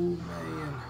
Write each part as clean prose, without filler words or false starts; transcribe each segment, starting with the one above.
man.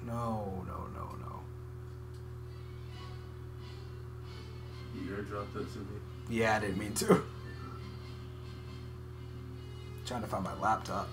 No. You airdropped that to me? Yeah, I didn't mean to. Trying to find my laptop.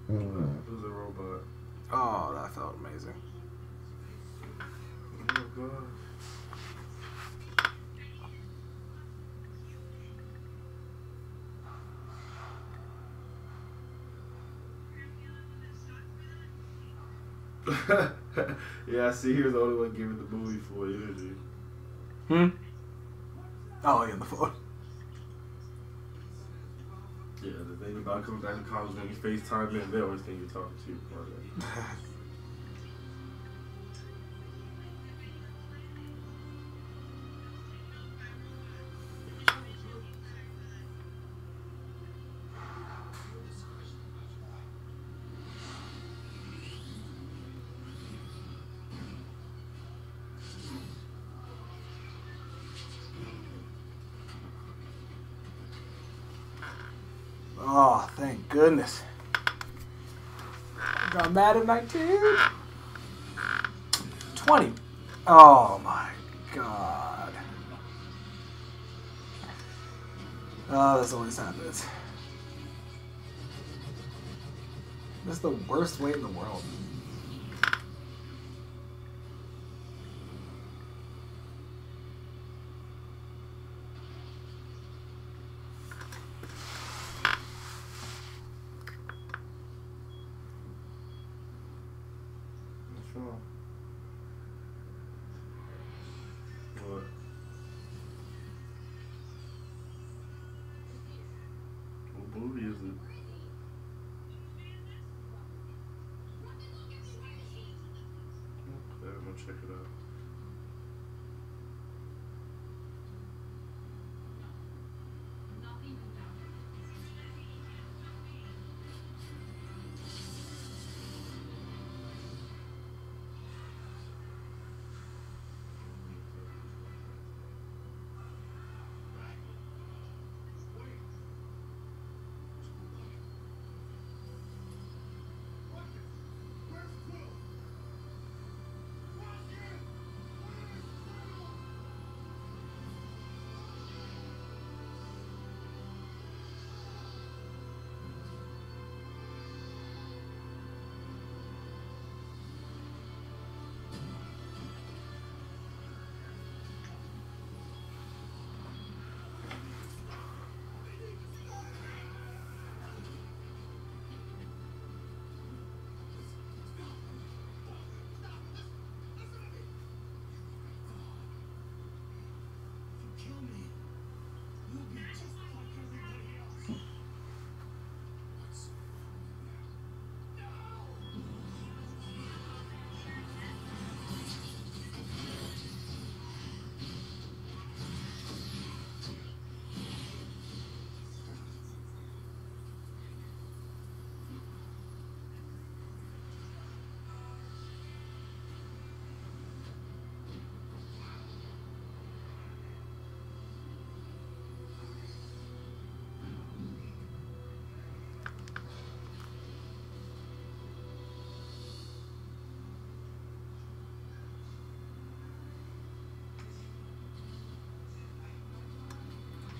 It was a robot. Oh, that felt amazing. Oh my god. Yeah, I see. He was the only one giving the movie full energy. Oh, yeah, the phone. Yeah, the thing about coming back to college when you FaceTime in, they always think you're talking to you. Oh, thank goodness. Got Madden 19. 20. Oh my god. Oh, this always happens. This is the worst way in the world. check it out.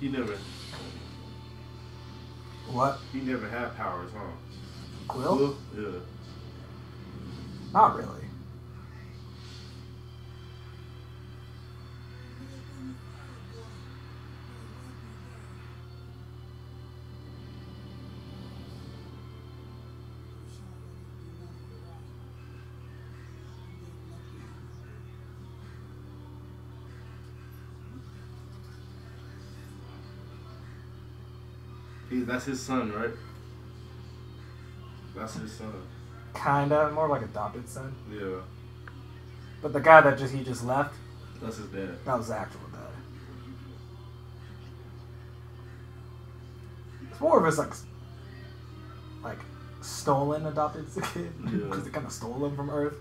He never. What? He never had powers, huh? Quill? Yeah. Not really. That's his son, right? That's his son. Kinda, more like adopted son. Yeah. But the guy that he just left, That's his dad. that was the actual dad. It's more of his like stolen adopted kid because they kind of stole him from Earth.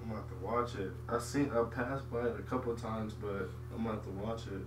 I'm gonna have to watch it. I passed by it a couple of times, but I'm gonna have to watch it.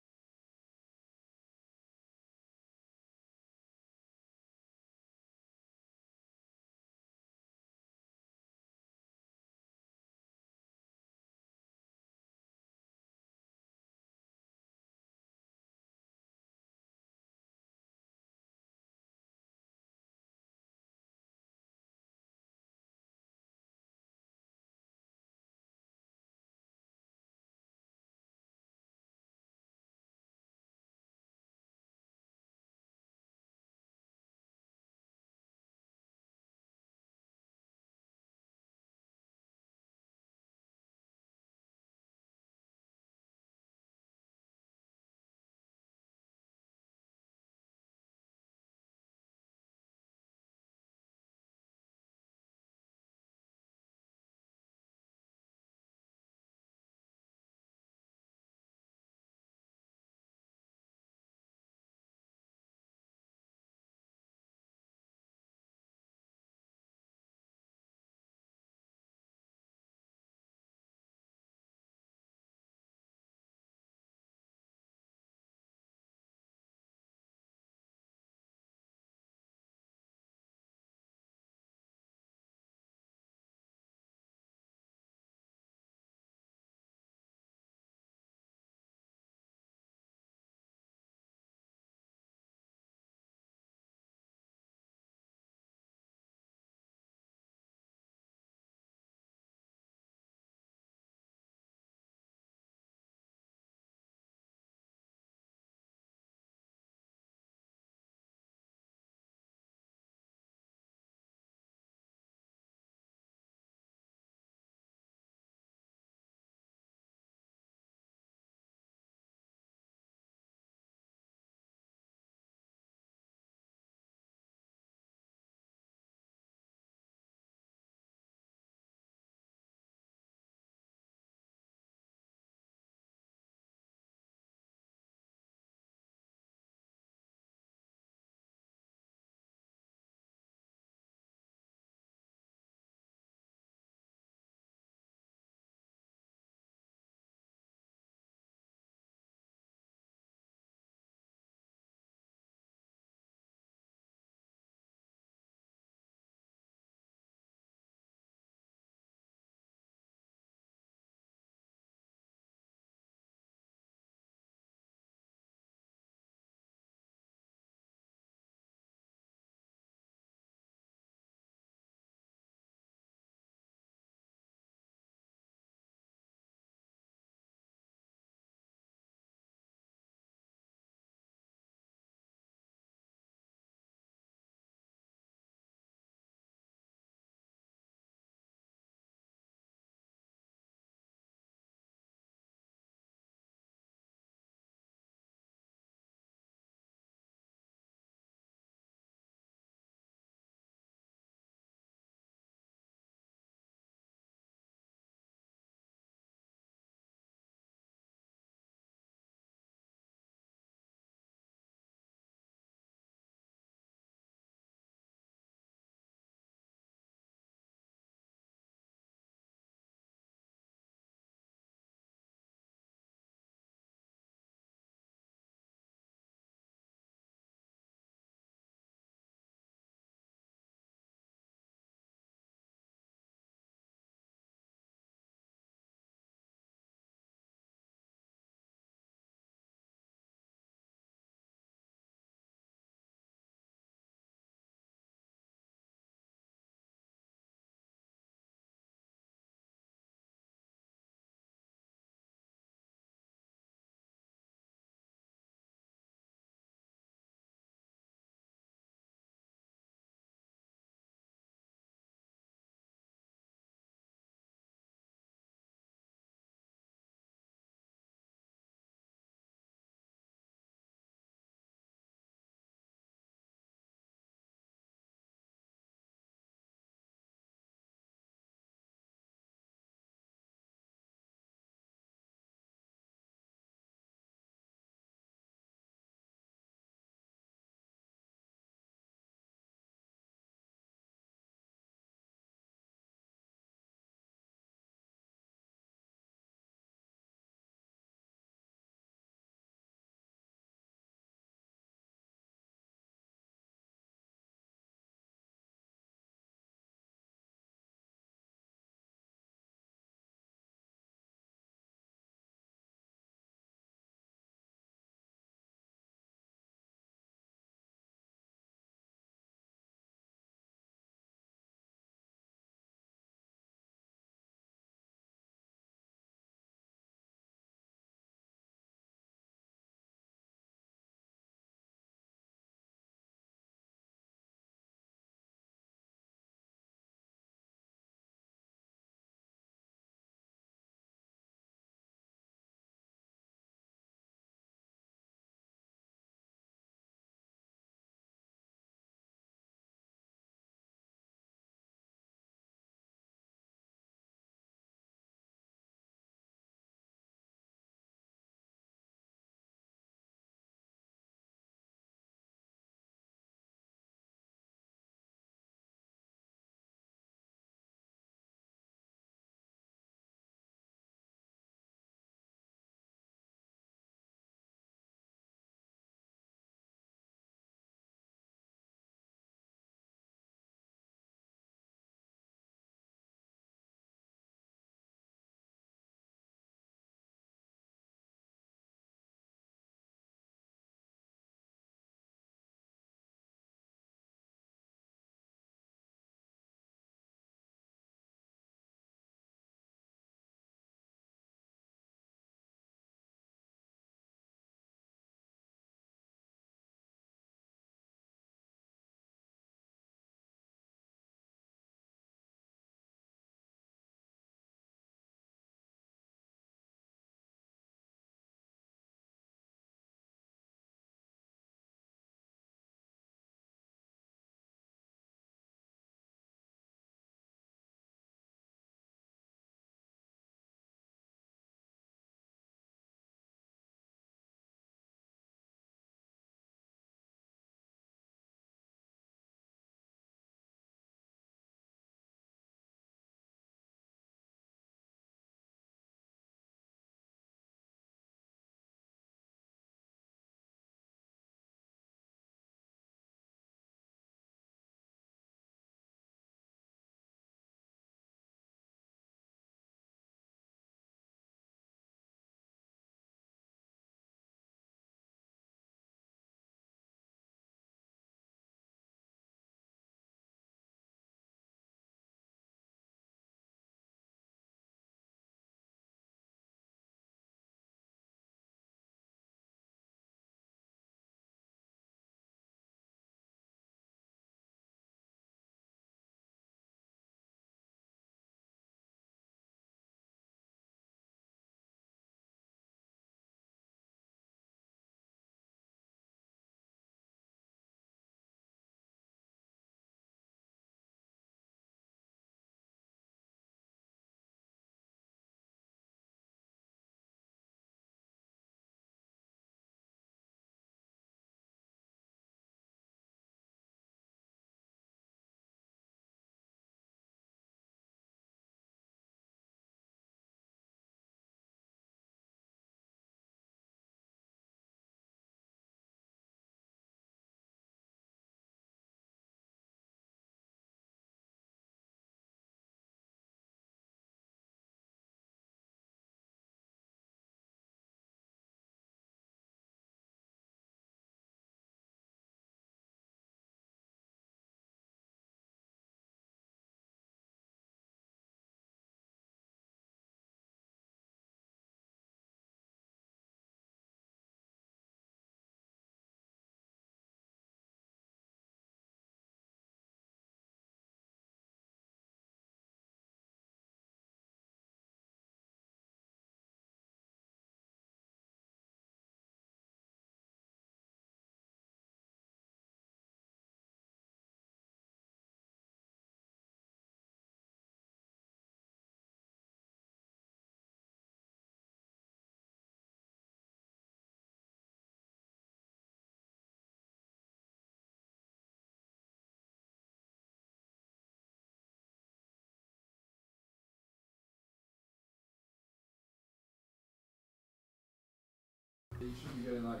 You should be getting like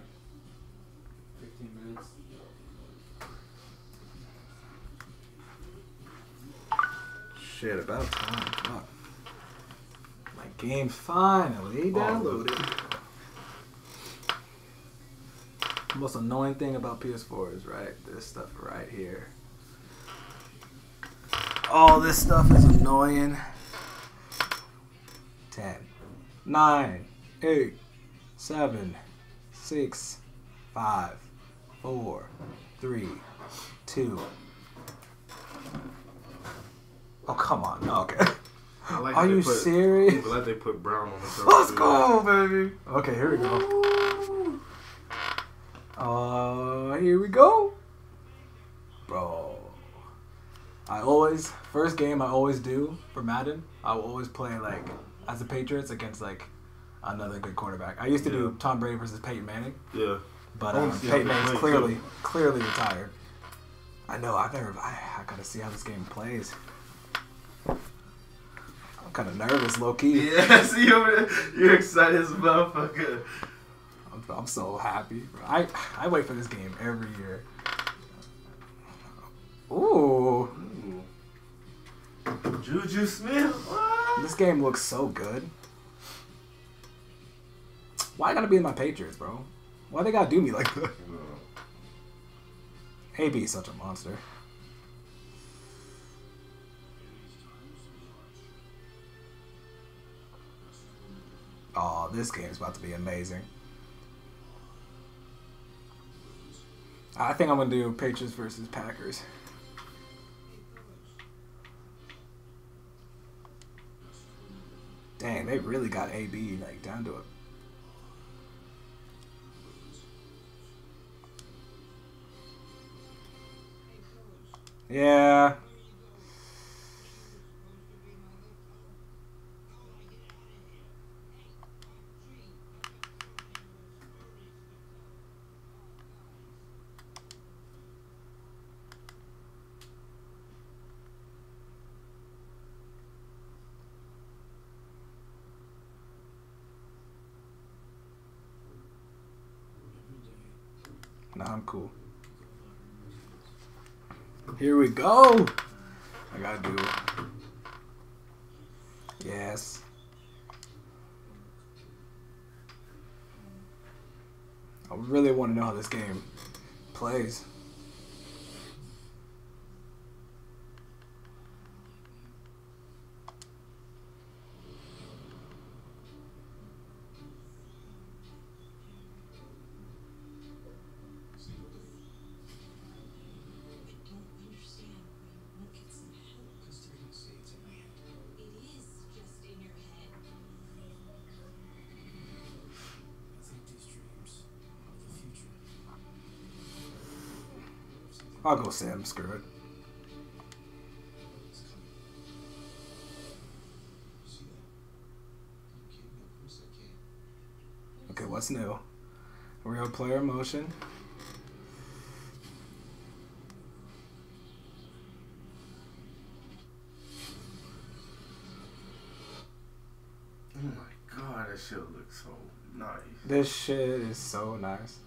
15 minutes. Shit, about time. Fuck. My game finally downloaded. The most annoying thing about PS4 is this stuff right here. All this stuff is annoying. 10, 9, 8, 7, 6, 5, 4, 3, 2. Oh, come on. No, okay. Are you serious? I'm glad they put brown on the cover. Let's go, baby. Okay, here we go. Here we go. Bro. First game I always do for Madden, I will always play, as the Patriots against, another good quarterback. I used to do Tom Brady versus Peyton Manning. Yeah. But Peyton Manning's clearly retired. I know, I gotta see how this game plays. I'm kind of nervous, low-key. Yeah, see, you're excited as a motherfucker. I'm so happy. I wait for this game every year. Ooh. Juju Smith, what? This game looks so good. Why I gotta be in my Patriots, bro? Why they gotta do me like that? AB is such a monster. Oh, this game's about to be amazing. I think I'm gonna do Patriots versus Packers. Dang, they really got AB down to it. Yeah. Nah, I'm cool. Here we go. I gotta do. Yes. I really want to know how this game plays. I'll go Sam, screw it. Okay, what's new? Real player motion. Oh my god, that shit looks so nice. This shit is so nice.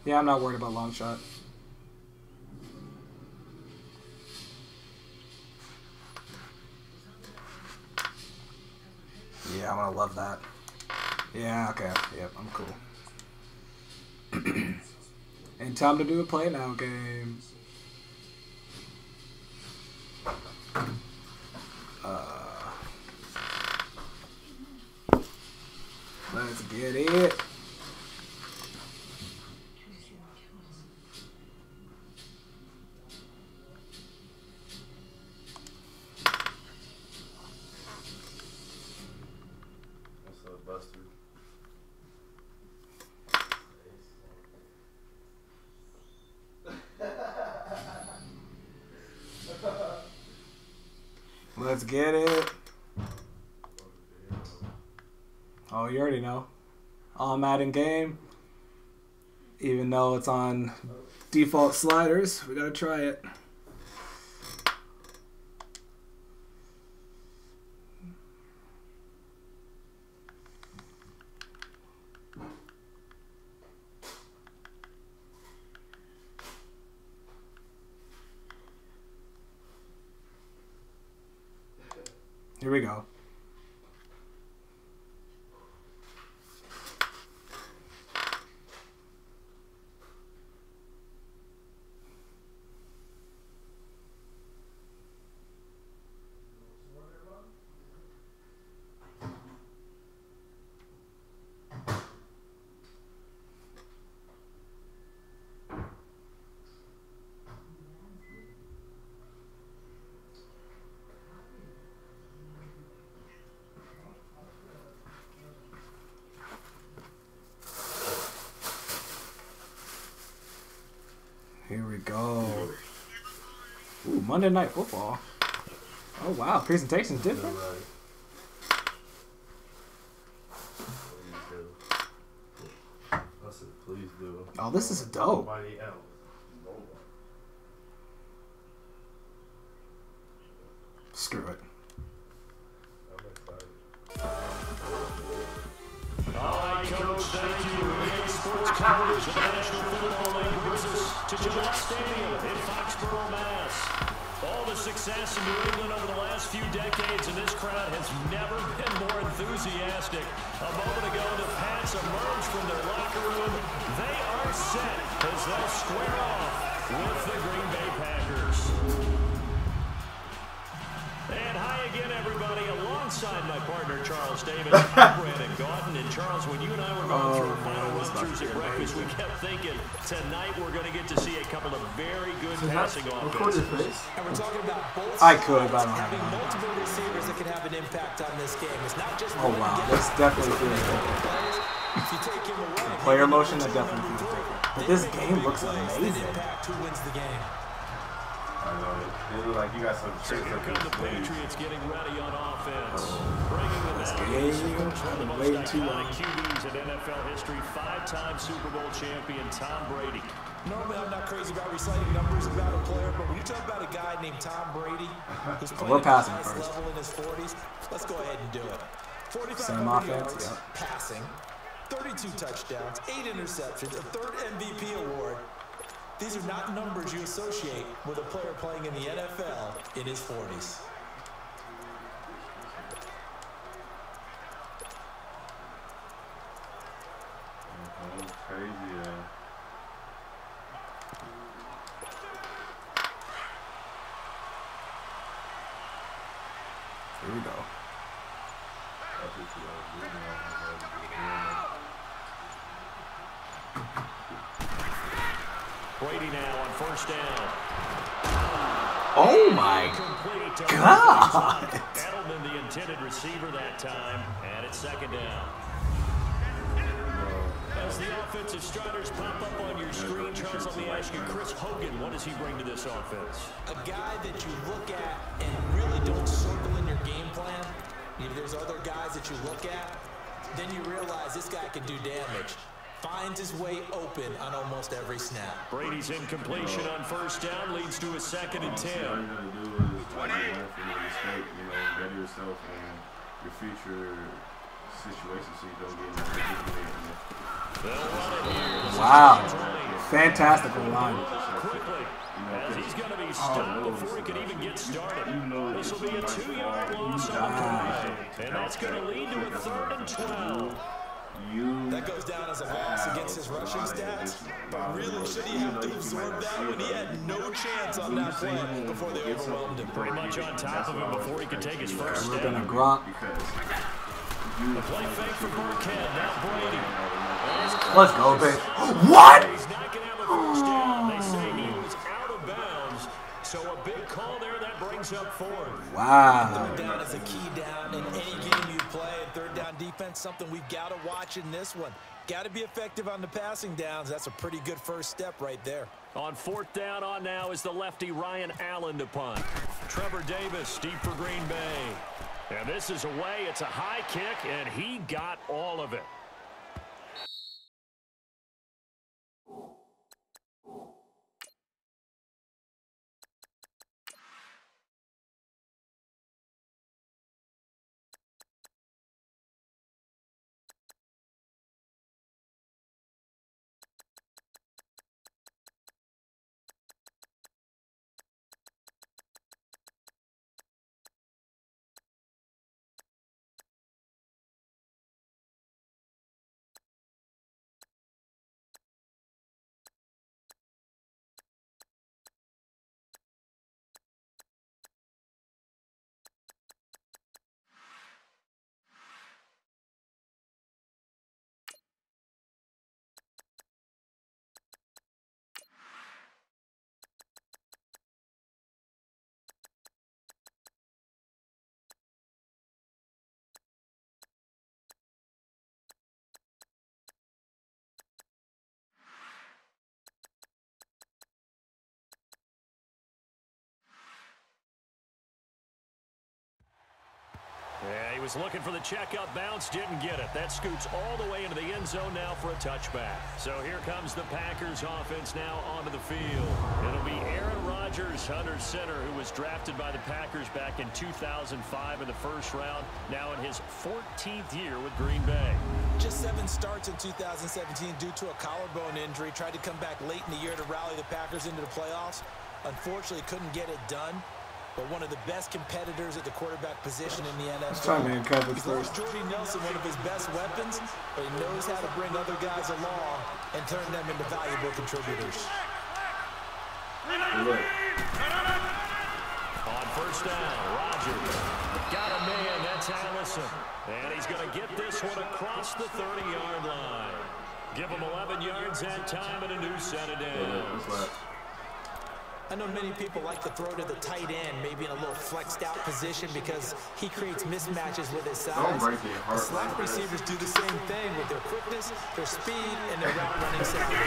Yeah, I'm not worried about long shot. Yeah, I'm gonna love that. Yeah, okay. Yep, I'm cool. And time to do a play now game. Let's get it. Let's get it. Oh, you already know. All Madden game. Even though it's on default sliders, we gotta try it. Here we go. Here we go. Ooh, Monday Night Football. Oh, wow. Presentation's different. Please do. Oh, this is dope. Nobody else. Screw it. I'm excited. All right, Coach, thank you. EA Sports coverage of the National Football League brings us to Gillette Stadium in Foxborough, Mass. All the success in New England over the last few decades, and this crowd has never been more enthusiastic. A moment ago, the Pats emerged from their locker room. They are set as they'll square off with the Green Bay Packers. And hi again, everybody. Alongside my partner, Charles Davis, I'm Brandon Gautin. And Charles, when you and I were going through our final run-throughs at breakfast, we kept thinking, tonight we're going to get to see a couple of very good passing offenses. And we're talking about both I could, but I don't have having it. multiple receivers that can have an impact on this game. It's not just Oh, wow. That's definitely feels different. if you take him away. Player motion, that definitely feels different. But this game looks amazing. Impact who wins the game. I know. It looks like you got some tricks Here up come the your sleeve. Patriots getting ready on offense. Bringing the This Madden game, Sports, one of the I'm most waiting too iconic long. QBs in NFL history, 5-time Super Bowl champion Tom Brady. Normally, I'm not crazy about reciting numbers about a player, but when you talk about a guy named Tom Brady, who's playing we're at the passing highest first. level in his 40s, let's go ahead and do it. 4,500 Same offense, yards yep. passing, 32 touchdowns, 8 interceptions, a third MVP award. These are not numbers you associate with a player playing in the NFL in his 40s. That's crazy, Here we go. That's what you gotta do now. Brady now on first down. Oh, my Complete to God. Edelman, the intended receiver that time, and it's second down. As the offensive striders pop up on your screen, Charles, let me ask you, Chris Hogan, what does he bring to this offense? A guy that you look at and really don't circle in your game plan. If there's other guys that you look at, then you realize this guy can do damage. Finds his way open on almost every snap. Brady's incompletion on first down leads to a second and 10. All you gotta do is try to learn from your mistake, better yourself in your future situations so you don't get in that situation. Wow. Fantastic line. Quickly, as he's going to be stopped before he can even get started. This will be a 2-yard loss on the play, and that's going to lead to a 3rd and 12. That goes down as a loss against his rushing stats. But really, should he have to absorb that when he had no chance on that play before they overwhelmed him? Pretty much on top of him before he could take his first We're gonna step. Gronk. The play fake for Burkhead, now Brady. Let's go, babe. What? He's not going to have a first down. They say he was out of bounds. So a big call there that brings up 4th. Wow. Third down is a key down in any game you play, and third down defense, something we've got to watch in this one. Got to be effective on the passing downs. That's a pretty good first step right there. On 4th down on now is the lefty Ryan Allen to punt. Trevor Davis deep for Green Bay. And this is away. It's a high kick, and he got all of it. was looking for the checkup bounce, didn't get it. That scoots all the way into the end zone now for a touchback. So here comes the Packers offense now onto the field. It'll be Aaron Rodgers under center, who was drafted by the Packers back in 2005 in the first round, now in his 14th year with Green Bay. Just 7 starts in 2017 due to a collarbone injury. Tried to come back late in the year to rally the Packers into the playoffs. Unfortunately, couldn't get it done. But one of the best competitors at the quarterback position in the NFL. He's lost Jordy Nelson, one of his best weapons, but he knows how to bring other guys along and turn them into valuable contributors. On first down, Rodgers got a man. That's Allison. And he's going to get this one across the 30-yard line. Give him 11 yards that time and a new set of downs. I know many people like to throw to the tight end, maybe in a little flexed out position because he creates mismatches with his size. The slot receivers do the same thing with their quickness, their speed, and their route running savvy.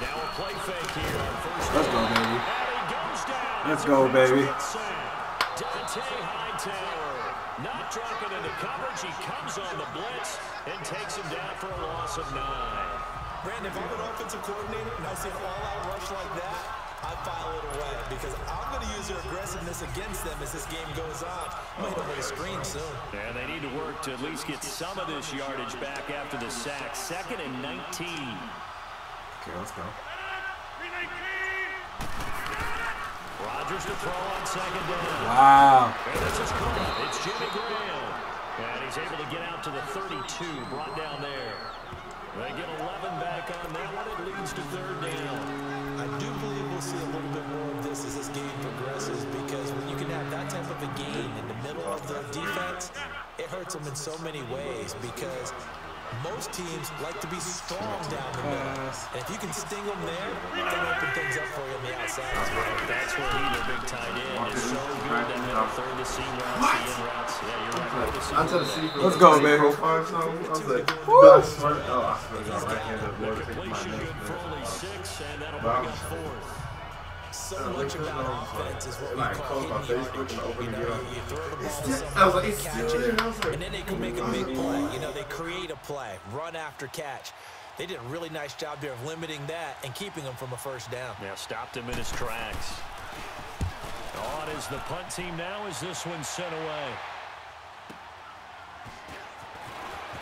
Now a play fake here on first Let's go, baby. And he goes down. Let's go, baby. Dante Hightower not dropping into coverage. He comes on the blitz and takes him down for a loss of 9. Brandon, if I'm an offensive coordinator and I see an all-out rush like that, I file it away because I'm going to use their aggressiveness against them as this game goes on. I'm going to hit them with a screen soon. And they need to work to at least get some of this yardage back after the sack. 2nd and 19. Okay, let's go. Rodgers to throw on 2nd down. Wow. And this is caught. It's Jimmy Graham. And he's able to get out to the 32, brought down there. They get 11 back on that one. It leads to 3rd down. I do believe we'll see a little bit more of this as this game progresses because when you can have that type of a gain in the middle of the defense, it hurts them in so many ways because most teams like to be strong down the middle. And if you can sting them there, then open things up for you on the outside as well. That's where he, their big tight end, is so good that middle third, the seam routes, the in routes. Yeah, you're right. Let's go, baby. I was like, woo! I swear to God, right-handed blow to take my Completion neck. good for only 6, and that'll bring up 4th. So much about offense is what we Like, call close my hitting Facebook and yardage. open You it know, up. you throw the ball to I was somebody, like, they it's catch still there. I was it, like, and then they can make a big play. You know, they create a play, run after catch. They did a really nice job there of limiting that and keeping them from a first down. Yeah, stopped him in his tracks. On is the punt team now as this one's sent away.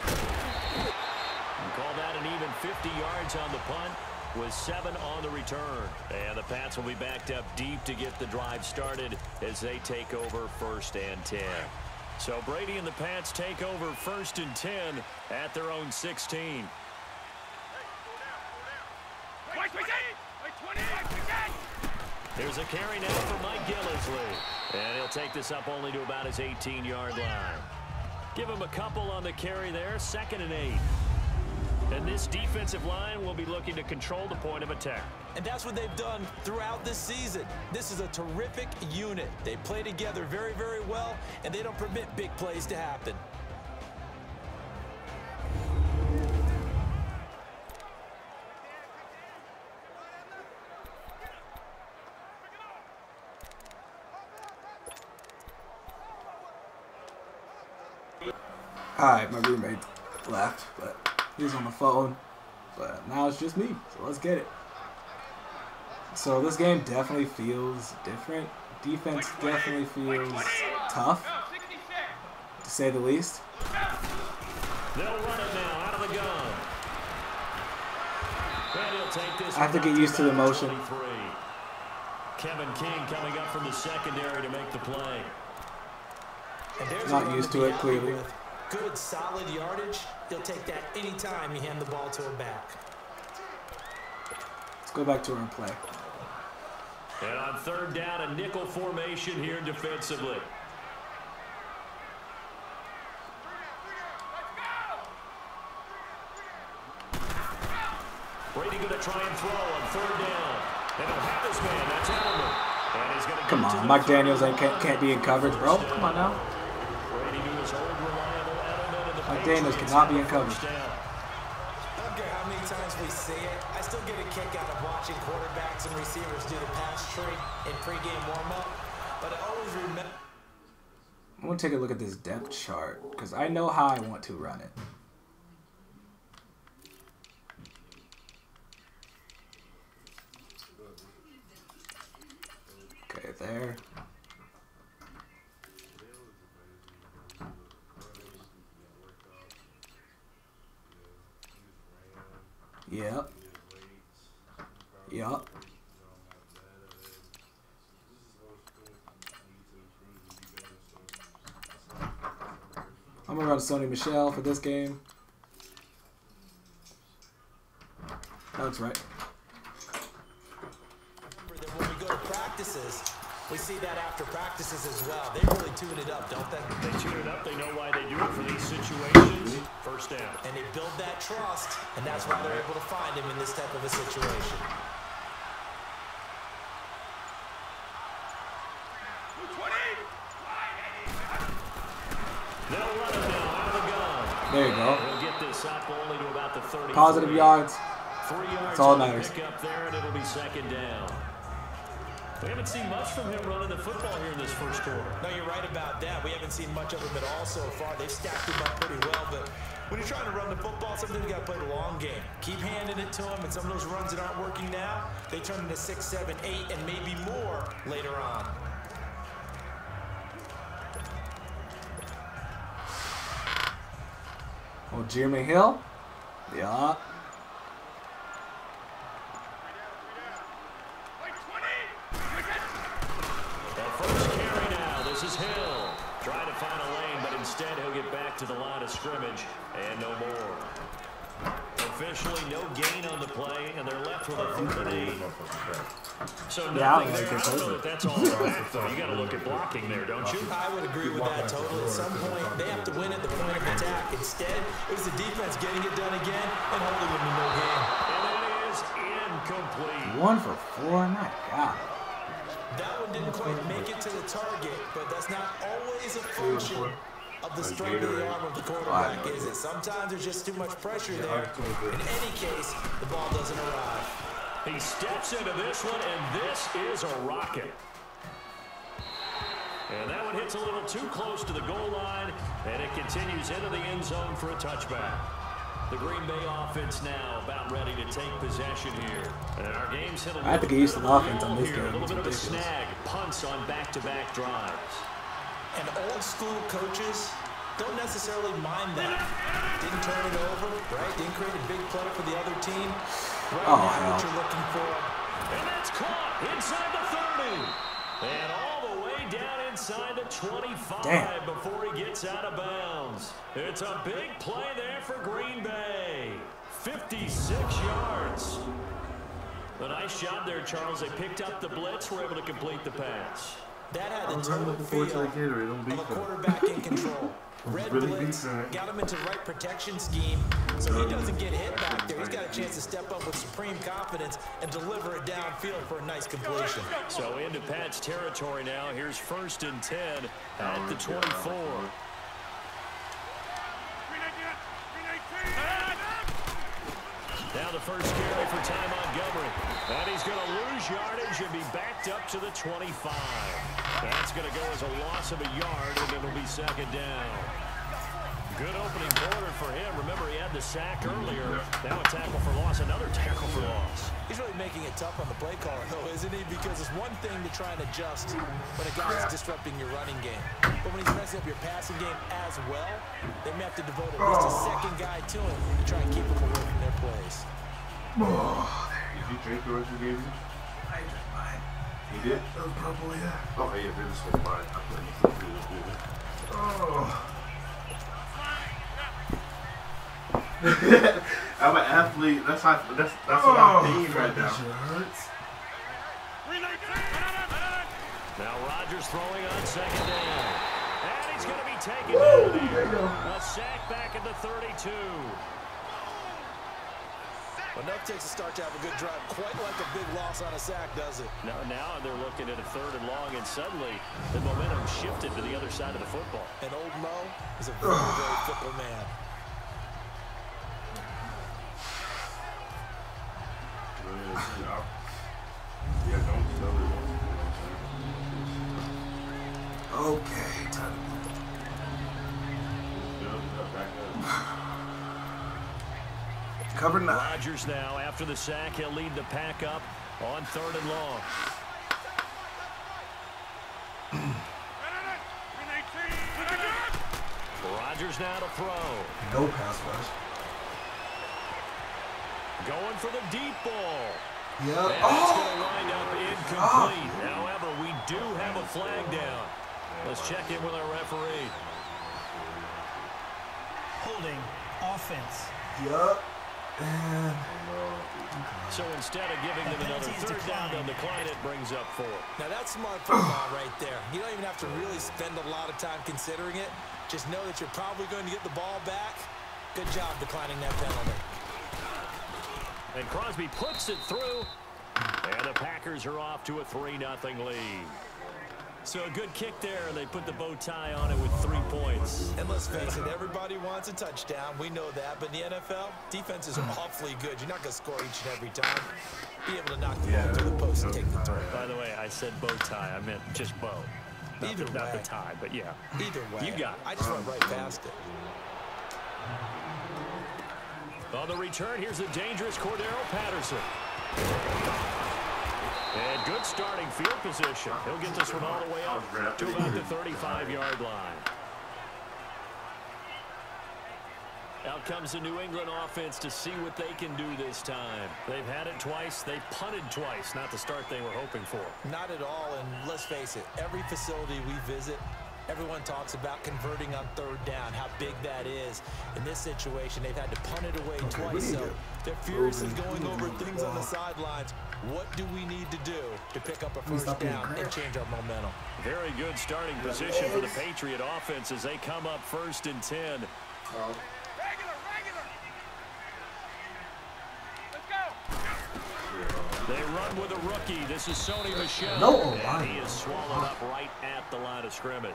We call that an even 50 yards on the punt with 7 on the return. And the Pats will be backed up deep to get the drive started as they take over 1st and 10. So Brady and the Pats take over 1st and 10 at their own 16. Here's a carry now for Mike Gillisley. And he'll take this up only to about his 18-yard line. Give him a couple on the carry there. 2nd and 8. And this defensive line will be looking to control the point of attack. And that's what they've done throughout this season. This is a terrific unit. They play together very, very well, and they don't permit big plays to happen. Alright, my roommate left, but he was on the phone. But now it's just me, so let's get it. So this game definitely feels different. Defense definitely feels tough, to say the least. They'll run it now out of the gun. And he'll take this. I have to get used to the motion. 23. Kevin King coming up from the secondary to make the play. And there's Not used to it, clearly. Good, solid yardage. He'll take that anytime you hand the ball to a back. Let's go back to our play. And on 3rd down, a nickel formation here defensively. Brady going to try and throw on 3rd down. And he'll have his man. That's Edelman. And he's going to Come on, Mike Daniels can't be in coverage, bro. Come on now. Brady knew his old reliable Edelman in the Mike Daniels cannot be in coverage. I don't care how many times we see it. I still get a kick out of watching quarterbacks and receivers do the pass tree in pregame warm-up. But I always remember. I'm going to take a look at this depth chart because I know how I want to run it. Okay, there. Yep. Yep. I'm gonna run Sony Michel for this game. That's right. When we go to practices, we see that after practices as well. They really tune it up, don't they? They tune it up. They know why they do it for these situations. First down. And they build that trust, and that's why they're able to find him in this type of a situation. They'll run him now out of the gun. There you go. He'll get this up only to about the 30. Positive yards. 3 yards. That's all that on the matters. pick up there, and it'll be second down. We haven't seen much from him running the football here in this first quarter. No, you're right about that. We haven't seen much of him at all so far. They've stacked him up pretty well, but when you're trying to run the football, sometimes you got to play the long game. Keep handing it to him, and some of those runs that aren't working now, they turn into 6, 7, 8, and maybe more later on. Oh, Jeremy Hill. Yeah. This is Hill. Trying to find a lane, but instead he'll get back to the line of scrimmage and no more. Officially no gain on the play, and they're left with a 3rd and 8. So nothing there. I don't know if that's all right, though. You got to look at blocking there, don't you? I would agree with that totally. At some point, they have to win at the point of attack. Instead, it was the defense getting it done again and holding them to no gain. And that is incomplete. 1 for 4. My God. That one didn't quite make it to the target, but that's not always a function of the strength of the arm of the quarterback, is it? Sometimes there's just too much pressure there. In any case, the ball doesn't arrive. He steps into this one, and this is a rocket. And that one hits a little too close to the goal line, and it continues into the end zone for a touchback. The Green Bay offense now about ready to take possession here. And our game's hit a little I have to get used to the offense on this game. A little bit of a snag. Punts on back-to-back drives. And old school coaches don't necessarily mind that. Didn't turn it over, right? Didn't create a big play for the other team. Right now, what you're looking for. And that's caught inside the 30. And all the way down inside the 25 before he gets out of bounds. It's a big play there for Green Bay. 56 yards. A nice job there, Charles. They picked up the blitz, were able to complete the pass. That had the total feel of a quarterback in control. Red blitz, got him into the right protection scheme, so he doesn't get hit back there. He's got a chance to step up with supreme confidence and deliver it downfield for a nice completion. So into Pat's territory now. Here's 1st and 10 at the 24. Now the first carry for Ty Montgomery. And he's going to lose yardage and be backed up to the 25. That's going to go as a loss of a yard, and it'll be second down. Good opening quarter for him. Remember, he had the sack earlier. Now a tackle for loss, another tackle for loss. He's really making it tough on the play caller, though, isn't he? Because it's one thing to try and adjust when a guy's disrupting your running game. But when he's messing up your passing game as well, they may have to devote at least a second guy to him to try and keep him away from their plays. Did you drink the rest of the game? I drank mine. He did? That was probably that. Oh, yeah, this is mine. I put it good. Oh. I'm an athlete. That's what I'm thinking right now. Hurts. Now Rodgers throwing on second down. And he's going to be taken down. A sack back at the 32. Enough takes a start to have a good drive. Quite like a big loss on a sack, does it? Now they're looking at a 3rd and long, and suddenly the momentum shifted to the other side of the football. And old Mo is a very, very fickle man. Yeah, don't tell it. Okay, time. Cover 9. Rodgers now, after the sack, he'll lead the pack up on 3rd and long. Rodgers now to throw. No pass rush. Going for the deep ball. Yep. And it's going to wind up incomplete. However, we do have a flag down. Let's check in with our referee. Holding offense. Yup. So instead of giving them another 3rd down, they'll decline it, brings up 4. Now that's smart football right there. You don't even have to really spend a lot of time considering it. Just know that you're probably going to get the ball back. Good job declining that penalty. And Crosby puts it through. And the Packers are off to a 3-0 lead. So a good kick there, and they put the bow tie on it with 3 points. And let's face it, everybody wants a touchdown. We know that. But in the NFL, defenses are awfully good. You're not going to score each and every time. Be able to knock the ball through the post and take the throw. By the way, I said bow tie. I meant just bow. Not the tie, but yeah. Either way. You got it. I just went right past it. On the return, here's the dangerous Cordero Patterson. And good starting field position. He'll get this one all the way up to about the 35-yard line. Out comes the New England offense to see what they can do this time. They've had it twice. They punted twice. Not the start they were hoping for. Not at all, and let's face it, every facility we visit, everyone talks about converting on 3rd down, how big that is. In this situation, they've had to punt it away twice, so they're furiously going over things on the sidelines. What do we need to do to pick up a 1st down and change our momentum? Very good starting position for the Patriot offense as they come up 1st and 10. They run with a rookie. This is Sony Michel. And he is swallowed up right at the line of scrimmage.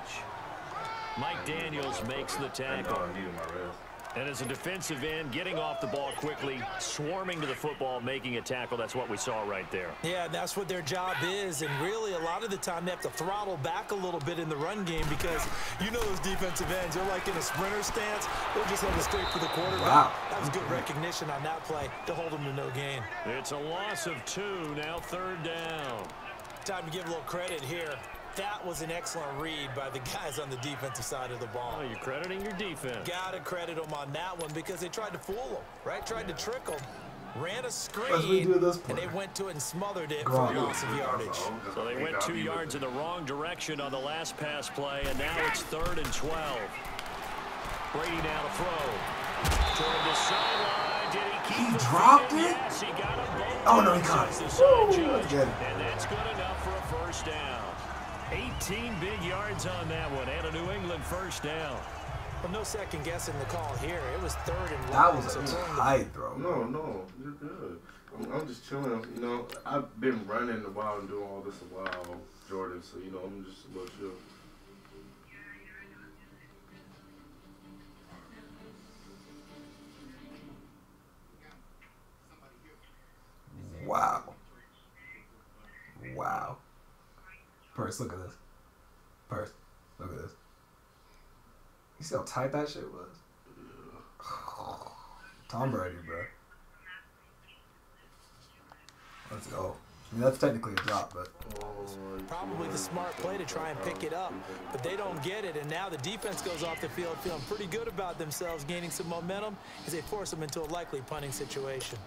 Mike Daniels makes the tackle. And as a defensive end, getting off the ball quickly, swarming to the football, making a tackle. That's what we saw right there. Yeah, that's what their job is. And really, a lot of the time, they have to throttle back a little bit in the run game because you know those defensive ends, they're like in a sprinter stance. They're just heading straight for the quarterback. Wow. That was good recognition on that play to hold them to no gain. It's a loss of 2, now 3rd down. Time to give a little credit here. That was an excellent read by the guys on the defensive side of the ball. Oh, you're crediting your defense. Got to credit them on that one because they tried to fool them, right? Tried to trick them. Ran a screen, and they went to it and smothered it for a loss of yardage. So they went 2 yards in the wrong direction on the last pass play, and now it's 3rd and 12. Brady now to throw. Toward the sideline. Did he keep it? Dropped it? Yes, he got them both. Oh, no, he caught it. That's good. And that's good enough for a 1st down. 18 big yards on that one, and a New England 1st down. Well, no second guessing the call here. It was 3rd and long. That was a tight throw. No, you're good. I'm just chilling. You know, I've been running a while and doing all this a while, Jordan. So you know, I'm just a little chill. Wow. Purse, look at this. Purse, look at this. You see how tight that shit was? Tom Brady, bro. Let's go. I mean, that's technically a drop, but... Probably the smart play to try and pick it up, but they don't get it, and now the defense goes off the field feeling pretty good about themselves, gaining some momentum as they force them into a likely punting situation.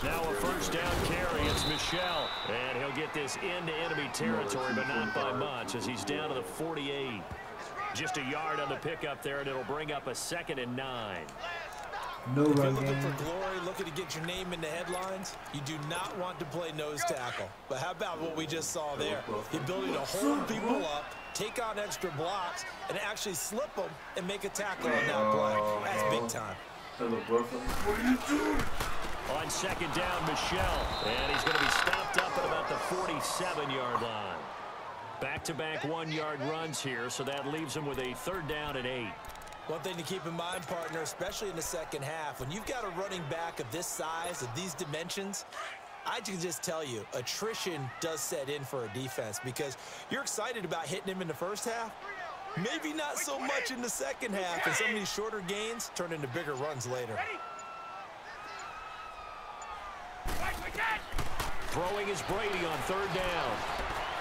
Now a 1st down carry. It's Michel. And he'll get this into enemy territory, but not by much as he's down to the 48. Just a yard on the pickup there, and it'll bring up a 2nd and 9. No if run you're looking game. for glory, looking to get your name in the headlines, you do not want to play nose tackle. But how about what we just saw there? The ability to hold people up, take on extra blocks, and actually slip them and make a tackle on that play. That's big time. Hello, brother. What are you doing? On 2nd down, Michel. And he's going to be stopped up at about the 47-yard line. Back-to-back 1-yard runs here, so that leaves him with a 3rd down and 8. One thing to keep in mind, partner, especially in the second half, when you've got a running back of this size, of these dimensions, I can just tell you, attrition does set in for a defense because you're excited about hitting him in the first half. Maybe not so much in the second half, and some of these shorter gains turn into bigger runs later. Throwing is Brady on third down.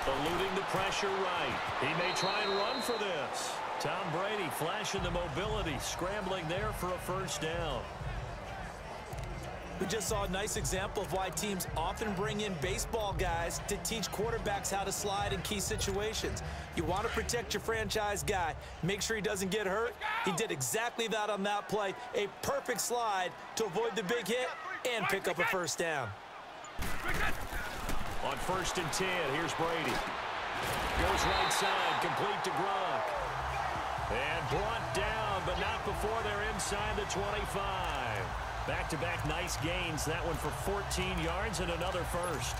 Eluding the pressure right. He may try and run for this. Tom Brady flashing the mobility, scrambling there for a first down. We just saw a nice example of why teams often bring in baseball guys to teach quarterbacks how to slide in key situations. You want to protect your franchise guy. Make sure he doesn't get hurt. He did exactly that on that play. A perfect slide to avoid the big hit and pick up a first down. On 1st and 10, here's Brady. Goes right side, complete to Gronk. And brought down, but not before they're inside the 25. Back-to-back nice gains. That one for 14 yards and another first.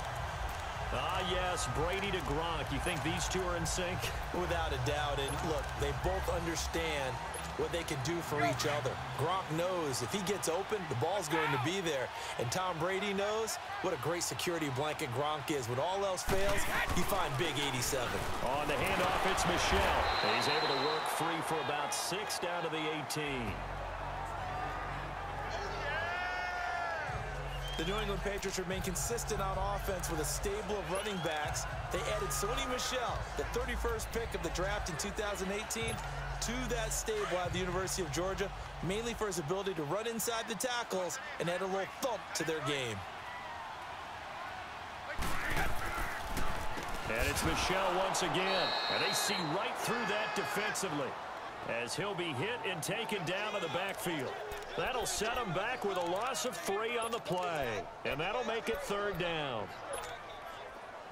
Ah, yes, Brady to Gronk. You think these two are in sync? Without a doubt. And look, they both understand what they can do for each other. Gronk knows if he gets open, the ball's going to be there. And Tom Brady knows what a great security blanket Gronk is. When all else fails, you find big 87. On the handoff, it's Michel. He's able to work free for about 6 down to the 18. The New England Patriots remain consistent on offense with a stable of running backs. They added Sony Michel, the 31st pick of the draft in 2018, to that stable at the University of Georgia, mainly for his ability to run inside the tackles and add a little thump to their game. And it's Michel once again. And they see right through that defensively as he'll be hit and taken down to the backfield. That'll set him back with a loss of 3 on the play. And that'll make it 3rd down.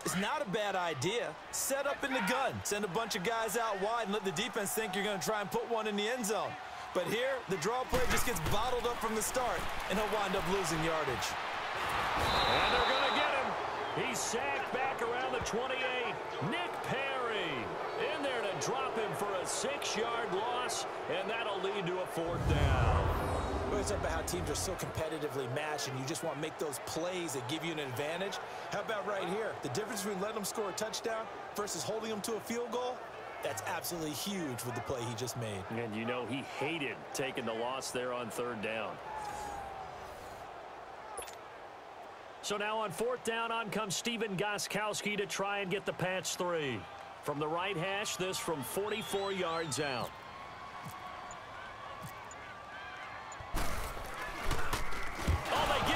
It's not a bad idea. Set up in the gun. Send a bunch of guys out wide and let the defense think you're going to try and put one in the end zone. But here, the draw play just gets bottled up from the start, and he'll wind up losing yardage. And they're going to get him. He's sacked back around the 28. Nick Perry in there to drop him for a 6-yard loss, and that'll lead to a 4th down. It's about how teams are so competitively matched and you just want to make those plays that give you an advantage. How about right here? The difference between letting them score a touchdown versus holding them to a field goal, that's absolutely huge with the play he just made. And you know he hated taking the loss there on 3rd down. So now on 4th down, on comes Stephen Gostkowski to try and get the Pats 3. From the right hash, this from 44 yards out.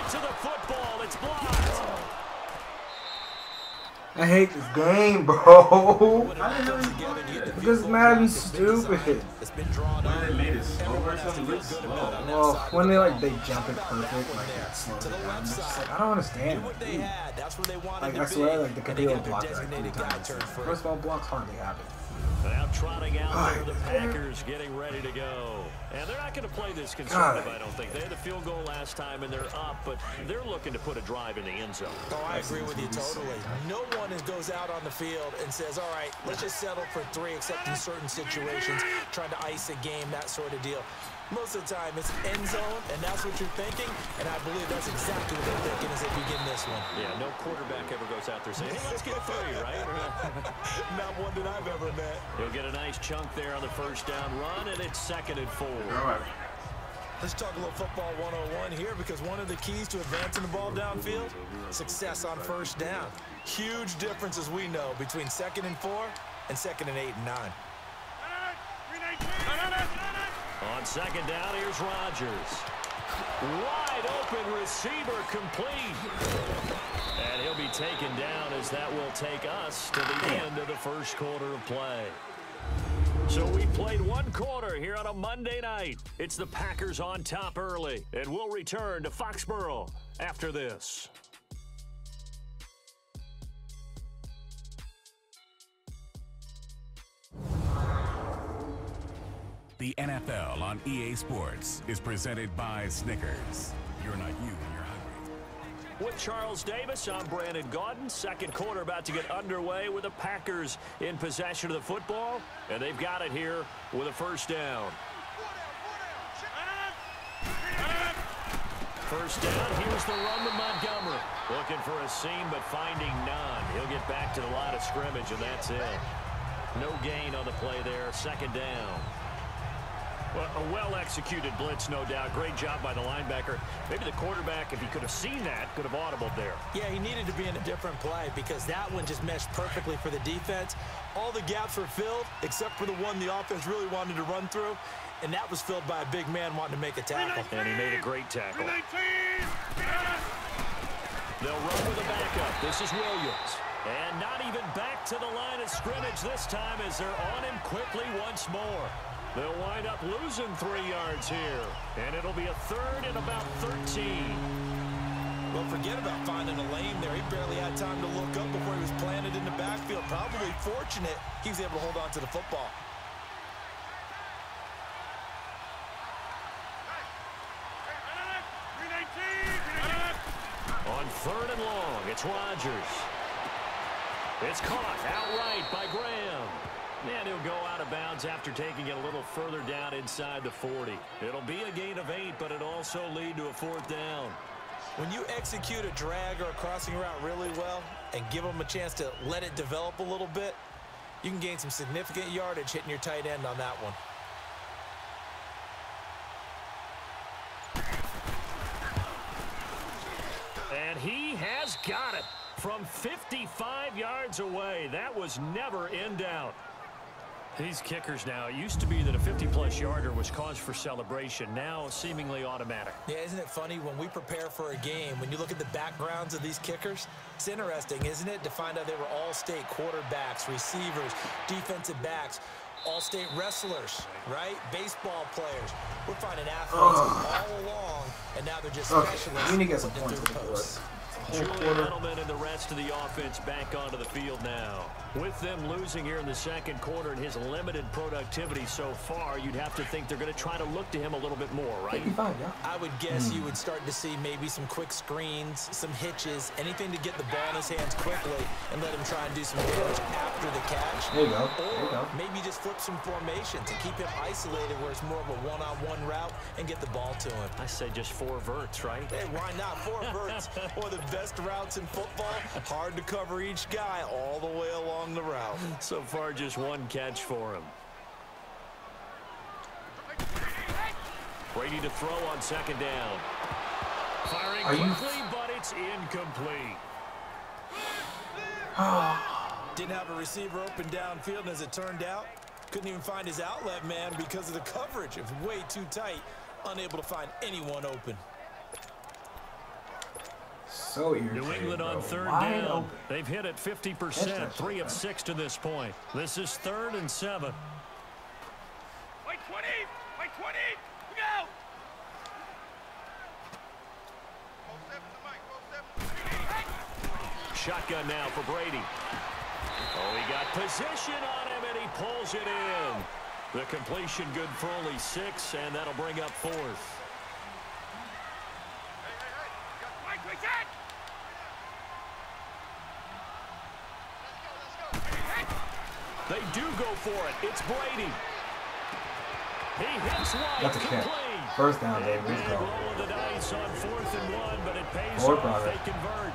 To the football, it's blocked. I hate this game, bro. Because Madden stupid. It's been drawn up. They made it slow or something. Well, when they jump it perfect, like that slows it down. It's just like, I don't understand. Like I swear, like the computer blocked it. First of all, blocks hardly happen. Now trotting out there, the Packers getting ready to go. And they're not going to play this conservative, I don't think. They had a field goal last time, and they're up, but they're looking to put a drive in the end zone. Oh, I agree with you totally. No one goes out on the field and says, all right, let's just settle for 3, except in certain situations, trying to ice a game, that sort of deal. Most of the time, it's end zone, and that's what you're thinking, and I believe that's exactly what they're thinking as they begin this one. Yeah, no quarterback ever goes out there saying, hey, let's get 3, right? Not one that I've ever met. He'll get a nice chunk there on the 1st down run, and it's 2nd and 4. All right. Let's talk a little football 101 here, because one of the keys to advancing the ball downfield, success on 1st down. Huge difference, as we know, between 2nd and 4 and 2nd and 8 and 9. On 2nd down, here's Rodgers. Wide open receiver complete. And he'll be taken down as that will take us to the end of the 1st quarter of play. So we played 1 quarter here on a Monday night. It's the Packers on top early. And we'll return to Foxborough after this. The NFL on EA Sports is presented by Snickers. You're not you when you're hungry. With Charles Davis, I'm Brandon Gaudin. 2nd quarter about to get underway with the Packers in possession of the football. And they've got it here with a 1st down. First down, here's the run to Montgomery. Looking for a seam, but finding none. He'll get back to the line of scrimmage, and that's it. No gain on the play there. Second down. Well, a well-executed blitz, no doubt. Great job by the linebacker. Maybe the quarterback, if he could have seen that, could have audibled there. Yeah, he needed to be in a different play because that one just meshed perfectly for the defense. All the gaps were filled except for the one the offense really wanted to run through, and that was filled by a big man wanting to make a tackle. And he made a great tackle. They'll run with a backup. This is Williams. And not even back to the line of scrimmage this time as they're on him quickly once more. They'll wind up losing 3 yards here. And it'll be a third and about 13. Well, forget about finding a lane there. He barely had time to look up before he was planted in the backfield. Probably fortunate he was able to hold on to the football. On third and long, it's Rodgers. It's caught outright by Graham. And he'll go out of bounds after taking it a little further down inside the 40. It'll be a gain of 8, but it'll also lead to a 4th down. When you execute a drag or a crossing route really well and give them a chance to let it develop a little bit, you can gain some significant yardage hitting your tight end on that one. And he has got it from 55 yards away. That was never in doubt. These kickers now, it used to be that a 50-plus yarder was cause for celebration. Now seemingly automatic. Yeah, isn't it funny when we prepare for a game, when you look at the backgrounds of these kickers, it's interesting, isn't it, to find out they were all-state quarterbacks, receivers, defensive backs, all-state wrestlers, right? Baseball players. We're finding athletes all along, and now they're just specialists. We need to get some through points the post. Julian Edelman and the rest of the offense back onto the field now. With them losing here in the second quarter and his limited productivity so far, you'd have to think they're going to try to look to him a little bit more, right? I would guess you would start to see maybe some quick screens, some hitches, anything to get the ball in his hands quickly and let him try and do some damage after the catch. There you go. Or maybe just flip some formations and keep him isolated where it's more of a one-on-one route and get the ball to him. I say just 4 verts, right? Hey, why not? 4 verts, one of the best routes in football. Hard to cover each guy all the way along the route. So far, just 1 catch for him. Brady to throw on second down. Firing quickly, but it's incomplete. Didn't have a receiver open downfield, and as it turned out, couldn't even find his outlet man because of the coverage. It was way too tight, unable to find anyone open. So irritating, New England on third down. They've hit it 50%, 3 of 6 to this point. This is 3rd and 7. Wait 20! Wait 20! We go! Shotgun now for Brady. Oh, he got position on him, and he pulls it in. The completion good for only 6, and that'll bring up 4th. They do go for it. It's Brady. He hits one. That's a catch. First down, baby. Let's go. Roll of the dice on 4th and 1, but it pays off. They convert.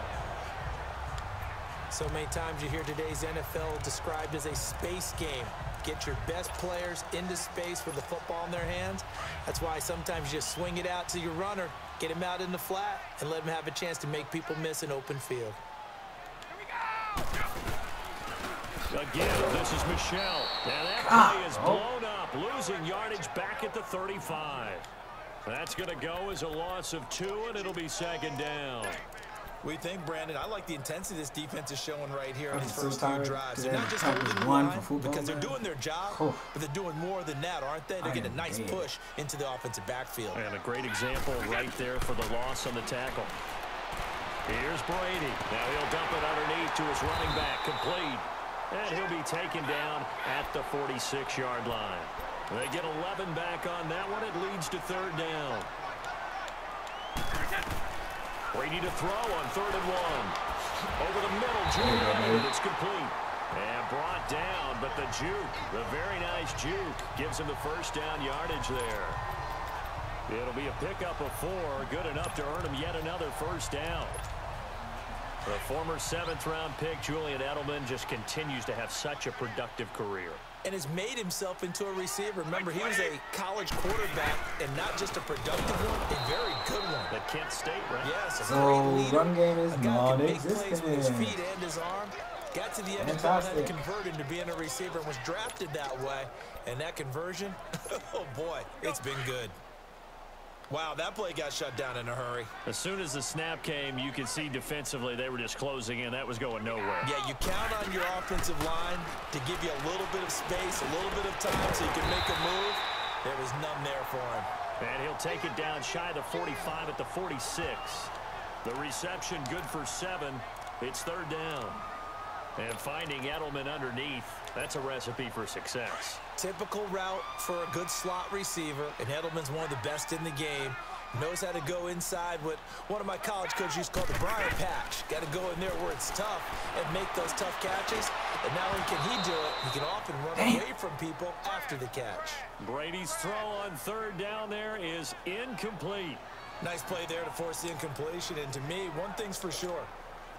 So many times you hear today's NFL described as a space game. Get your best players into space with the football in their hands. That's why sometimes you just swing it out to your runner, get him out in the flat, and let him have a chance to make people miss an open field. Again, this is Michelle. And that play is blown up, losing yardage back at the 35. That's going to go as a loss of 2, and it'll be 2nd down. We think, Brandon, I like the intensity this defense is showing right here on these first 2 drives. They're not just holding the line line because they're doing their job, but they're doing more than that, aren't they? They're getting a nice push into the offensive backfield. And a great example right there for the loss on the tackle. Here's Brady. Now he'll dump it underneath to his running back, complete. And he'll be taken down at the 46-yard line. They get 11 back on that one. It leads to 3rd down. Brady to throw on 3rd and 1. Over the middle, Julian, it's complete. And brought down, but the juke, the very nice juke, gives him the first down yardage there. It'll be a pickup of 4, good enough to earn him yet another first down. The former 7th-round pick, Julian Edelman, just continues to have such a productive career. And has made himself into a receiver. Remember, he was a college quarterback, and not just a productive one, a very good one. At Kent State, right? Yes, a So great leader. run game is a guy who can make plays non-existent. with his feet and his arm. Got to the NFL and had to convert into being a receiver and was drafted that way. And that conversion, oh boy, it's been good. Wow, that play got shut down in a hurry. As soon as the snap came, you could see defensively they were just closing in. That was going nowhere. Yeah, you count on your offensive line to give you a little bit of space, a little bit of time so you can make a move. There was none there for him. And he'll take it down shy of the 45 at the 46. The reception good for 7. It's 3rd down. And finding Edelman underneath, that's a recipe for success. Typical route for a good slot receiver, and Edelman's one of the best in the game. Knows how to go inside what one of my college coaches used to call the Briar Patch. Got to go in there where it's tough and make those tough catches. And not only can he do it, he can often run away from people after the catch. Brady's throw on 3rd down there is incomplete. Nice play there to force the incompletion. And to me, one thing's for sure.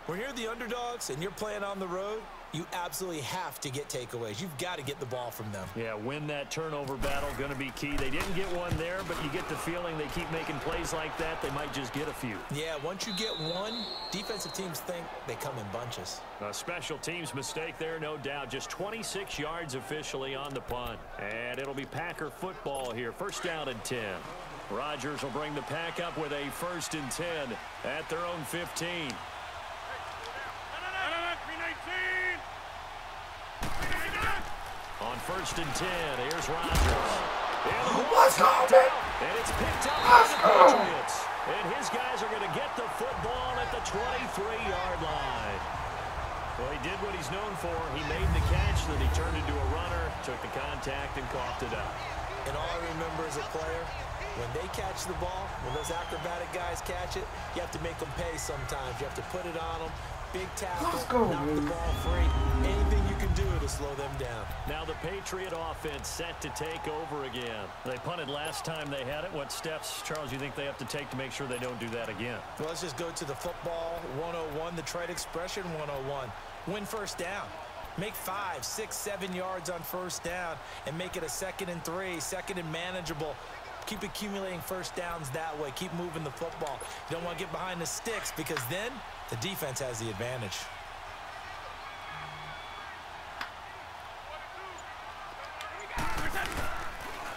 When you're the underdogs and you're playing on the road, you absolutely have to get takeaways. You've got to get the ball from them. Yeah, win that turnover battle, going to be key. They didn't get one there, but you get the feeling they keep making plays like that, they might just get a few. Yeah, once you get one, defensive teams think they come in bunches. A special teams mistake there, no doubt. Just 26 yards officially on the punt. And it'll be Packer football here. 1st down and 10. Rodgers will bring the Pack up with a 1st and 10 at their own 15. On 1st and 10, here's Rodgers. Let's go, man. And it's picked up by the Patriots. And his guys are going to get the football at the 23-yard line. Well, he did what he's known for. He made the catch, then he turned into a runner, took the contact, and coughed it up. And all I remember as a player, when they catch the ball, when those acrobatic guys catch it, you have to make them pay sometimes. You have to put it on them. Big tackle, knock the ball free. Anything you can do to slow them down. Now the Patriot offense set to take over again. They punted last time they had it. What steps, Charles, you think they have to take to make sure they don't do that again? Well, let's just go to the football 101, the trade expression 101. Win 1st down. Make 5, 6, 7 yards on 1st down and make it a 2nd and 3, 2nd and manageable. Keep accumulating 1st downs that way. Keep moving the football. You don't want to get behind the sticks because then the defense has the advantage.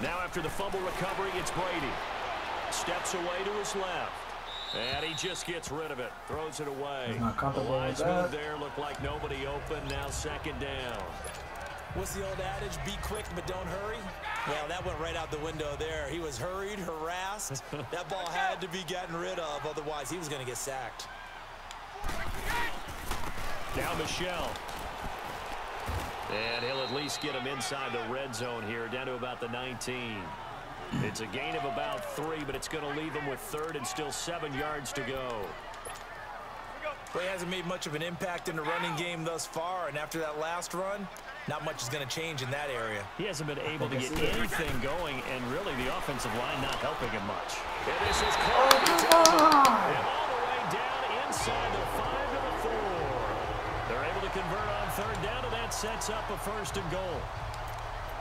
Now after the fumble recovery, it's Brady. Steps away to his left. And he just gets rid of it. Throws it away. The lines move there. Look like nobody open. Now 2nd down. What's the old adage? Be quick, but don't hurry. Well, that went right out the window there. He was hurried, harassed. That ball had to be gotten rid of. Otherwise, he was going to get sacked. Now Michelle. And he'll at least get him inside the red zone here, down to about the 19. It's a gain of about 3, but it's going to leave him with 3rd and still 7 yards to go. Well, he hasn't made much of an impact in the running game thus far, and after that last run, not much is going to change in that area. He hasn't been able to get anything going, and really the offensive line not helping him much. And this is caught. And all the way down inside the 5 to the 4. They're able to convert on 3rd down, and that sets up a 1st and goal.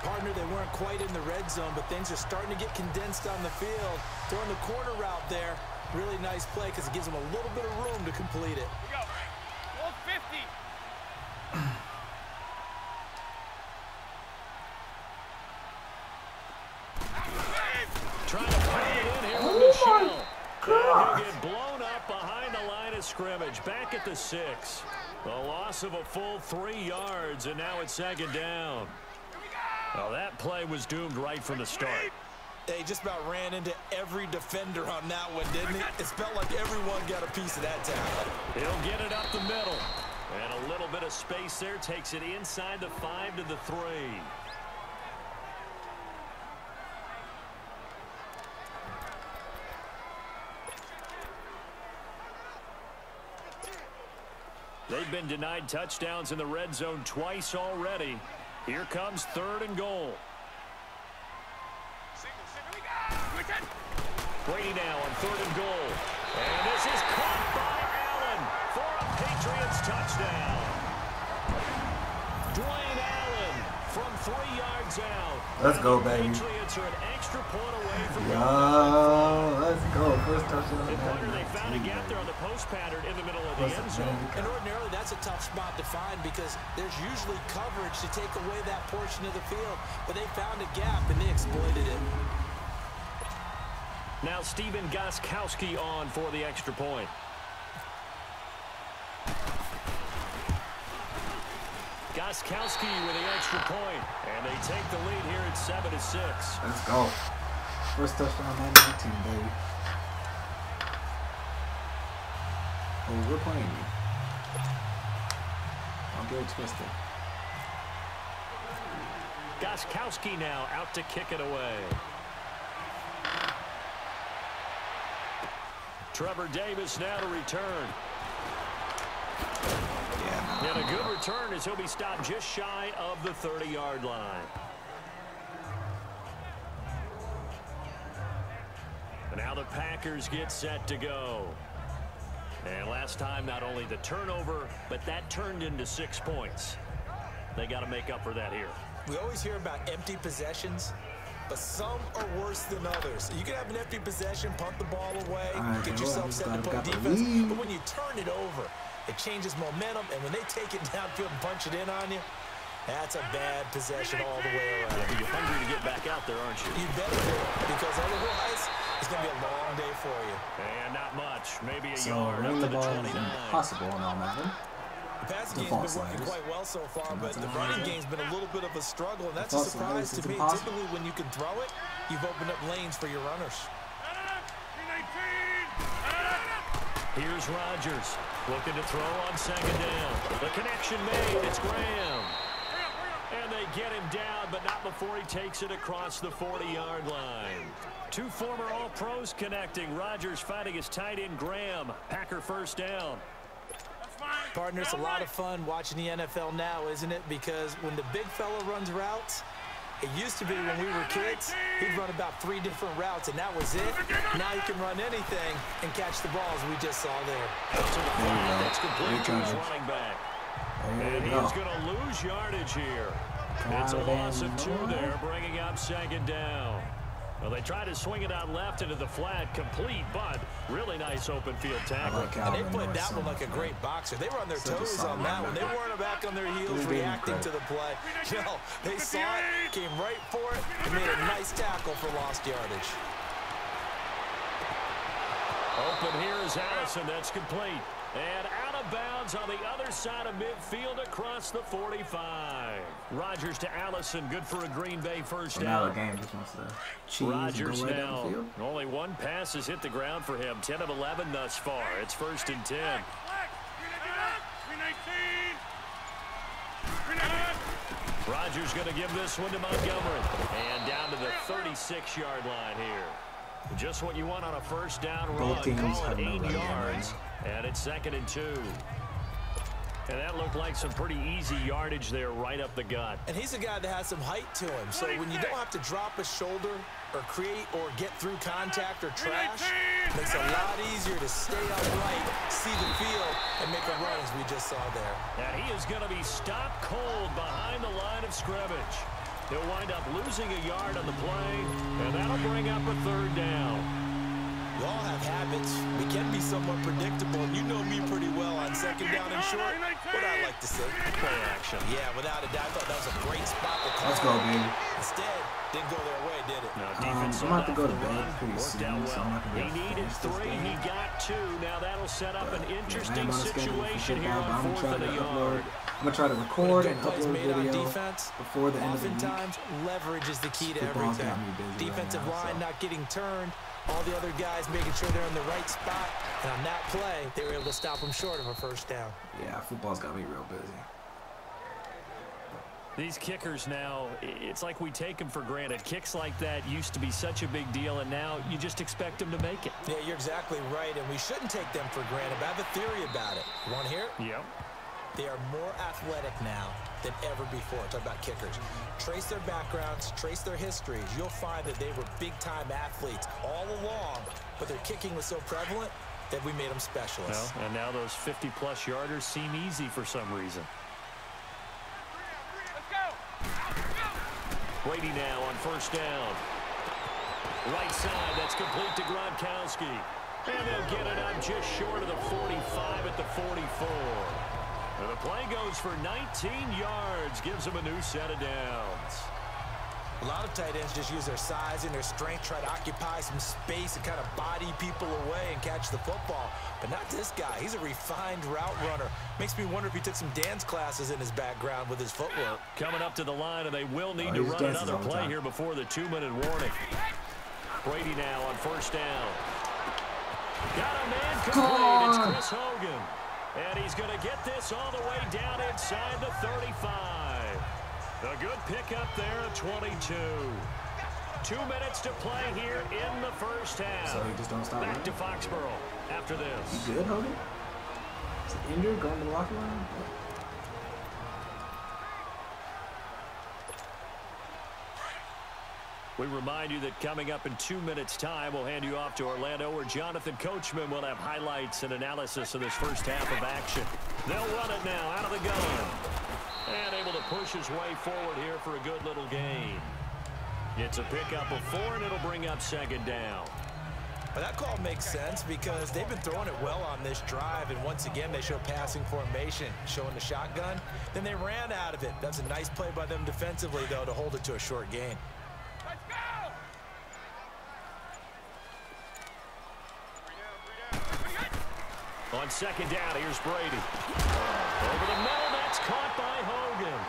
Partner, they weren't quite in the red zone, but things are starting to get condensed on the field. Throwing the corner route there. Really nice play because it gives them a little bit of room to complete it. Here we go. 50. Trying to pound it in here with Michelle. And he'll get blown up behind the line of scrimmage. Back at the 6. A loss of a full 3 yards, and now it's 2nd down. Well, that play was doomed right from the start. They just about ran into every defender on that one, didn't it? It felt like everyone got a piece of that tackle. He'll get it up the middle. And a little bit of space there takes it inside the 5 to the 3. They've been denied touchdowns in the red zone twice already. Here comes 3rd and goal. Brady now on 3rd and goal. And this is caught by Allen for a Patriots touchdown. Dwayne Allen from 3 yards out. Let's go, baby. Patriots are an extra point away from let's go. First touchdown. They found a gap there on the post pattern in the middle of the end zone. And ordinarily, that's a tough spot to find because there's usually coverage to take away that portion of the field. But they found a gap, and they exploited it. Now Stephen Gostkowski on for the extra point. Gostkowski with the extra point, and they take the lead here at 7-6. Let's go. First touchdown on 19, baby. Oh, we're playing you. Don't get it twisted. Gostkowski now out to kick it away. Trevor Davis now to return. And a good return as he'll be stopped just shy of the 30-yard line. And now the Packers get set to go. And last time, not only the turnover, but that turned into 6 points. They got to make up for that here. We always hear about empty possessions, but some are worse than others. You can have an empty possession, punt the ball away, get yourself set to play defense, but when you turn it over, it changes momentum, and when they take it downfield and punch it in on you, that's a bad possession all the way around. Yeah, but you're hungry to get back out there, aren't you? You better be, because otherwise, it's going to be a long day for you. And not much, maybe a So yard running up the to the ball is 29. impossible in all Madden. The passing game's been working quite well so far, but the running game's been a little bit of a struggle, and that's a surprise to me. Typically, when you can throw it, you've opened up lanes for your runners. Here's Rodgers looking to throw on 2nd down. The connection made. It's Graham. And they get him down, but not before he takes it across the 40-yard line. 2 former All-Pros connecting. Rodgers fighting his tight end Graham. Packer first down. Partner, it's a lot of fun watching the NFL now, isn't it? Because when the big fella runs routes, it used to be when we were kids, he'd run about 3 different routes, and that was it. Now he can run anything and catch the balls we just saw there. That's complete to his running back. And he's going to lose yardage here. It's a loss of 2 there, bringing up 2nd down. Well, they tried to swing it out left into the flat, complete, but really nice open field tackle. And they played that one like a great boxer. They were on their toes on that one. They weren't back on their heels reacting to the play. No, they saw it, came right for it, and made a nice tackle for lost yardage. Open here is Allison. That's complete. And out of bounds on the other side of midfield across the 45. Rodgers to Allison. Good for a Green Bay first down. Rodgers now. Only 1 pass has hit the ground for him. 10 of 11 thus far. It's 1st and 10. Rodgers going to give this one to Montgomery. And down to the 36-yard line here. Just what you want on a first down run. Call it 8 yards. And it's 2nd and 2. And that looked like some pretty easy yardage there right up the gut. And he's a guy that has some height to him. So when you don't have to drop a shoulder or create or get through contact or trash, it makes it a lot easier to stay upright, see the field, and make a run as we just saw there. And he is going to be stopped cold behind the line of scrimmage. He'll wind up losing a yard on the play, and that'll bring up a 3rd down. We all have habits. We can be somewhat predictable, and you know me pretty well on 2nd down and short. What I like to say. Play action. Yeah, without a doubt, I thought that was a great spot. Let's go, baby. Instead, didn't go their way, did it? No, defense I'm about to go to bed pretty soon, so I'm not going to He needed 3, he got 2. Now that'll set up an interesting situation here on 4th and a yard. I'm going to try to record and upload video defense, before the end of the week. Oftentimes, leverage is the key to everything. Defensive line not getting turned. All the other guys making sure they're in the right spot. And on that play, they were able to stop them short of a first down. Yeah, football's got me real busy. These kickers now, it's like we take them for granted. Kicks like that used to be such a big deal, and now you just expect them to make it. Yeah, you're exactly right, and we shouldn't take them for granted. But I have a theory about it. You want to hear it? Yep. They are more athletic now than ever before. Talk about kickers. Trace their backgrounds, trace their histories. You'll find that they were big-time athletes all along, but their kicking was so prevalent that we made them specialists. Well, and now those 50-plus yarders seem easy for some reason. Brady now on first down. Right side, that's complete to Gronkowski. And they'll get it up just short of the 45 at the 44. And the play goes for 19 yards, gives them a new set of downs. A lot of tight ends just use their size and their strength, try to occupy some space and kind of body people away and catch the football. But not this guy. He's a refined route runner. Makes me wonder if he took some dance classes in his background with his footwork. Coming up to the line, and they will need to run another play here before the 2-minute warning. Brady now on first down. Got a man complete. It's Chris Hogan. And he's going to get this all the way down inside the 35. A good pickup there at 22. 2 minutes to play here in the first half. So he just don't stop. Back to Foxborough after this. You good, Hogan? Is he injured? Going to the locker room? We remind you that coming up in 2 minutes' time, we'll hand you off to Orlando, where Jonathan Coachman will have highlights and analysis of this first half of action. They'll run it now out of the gun. And able to push his way forward here for a good little gain. It's a pickup of 4, and it'll bring up second down. Well, that call makes sense because they've been throwing it well on this drive, and once again they show passing formation, showing the shotgun. Then they ran out of it. That's a nice play by them defensively, though, to hold it to a short gain. Let's go! On second down, here's Brady. Over the middle, that's caught by Hogan.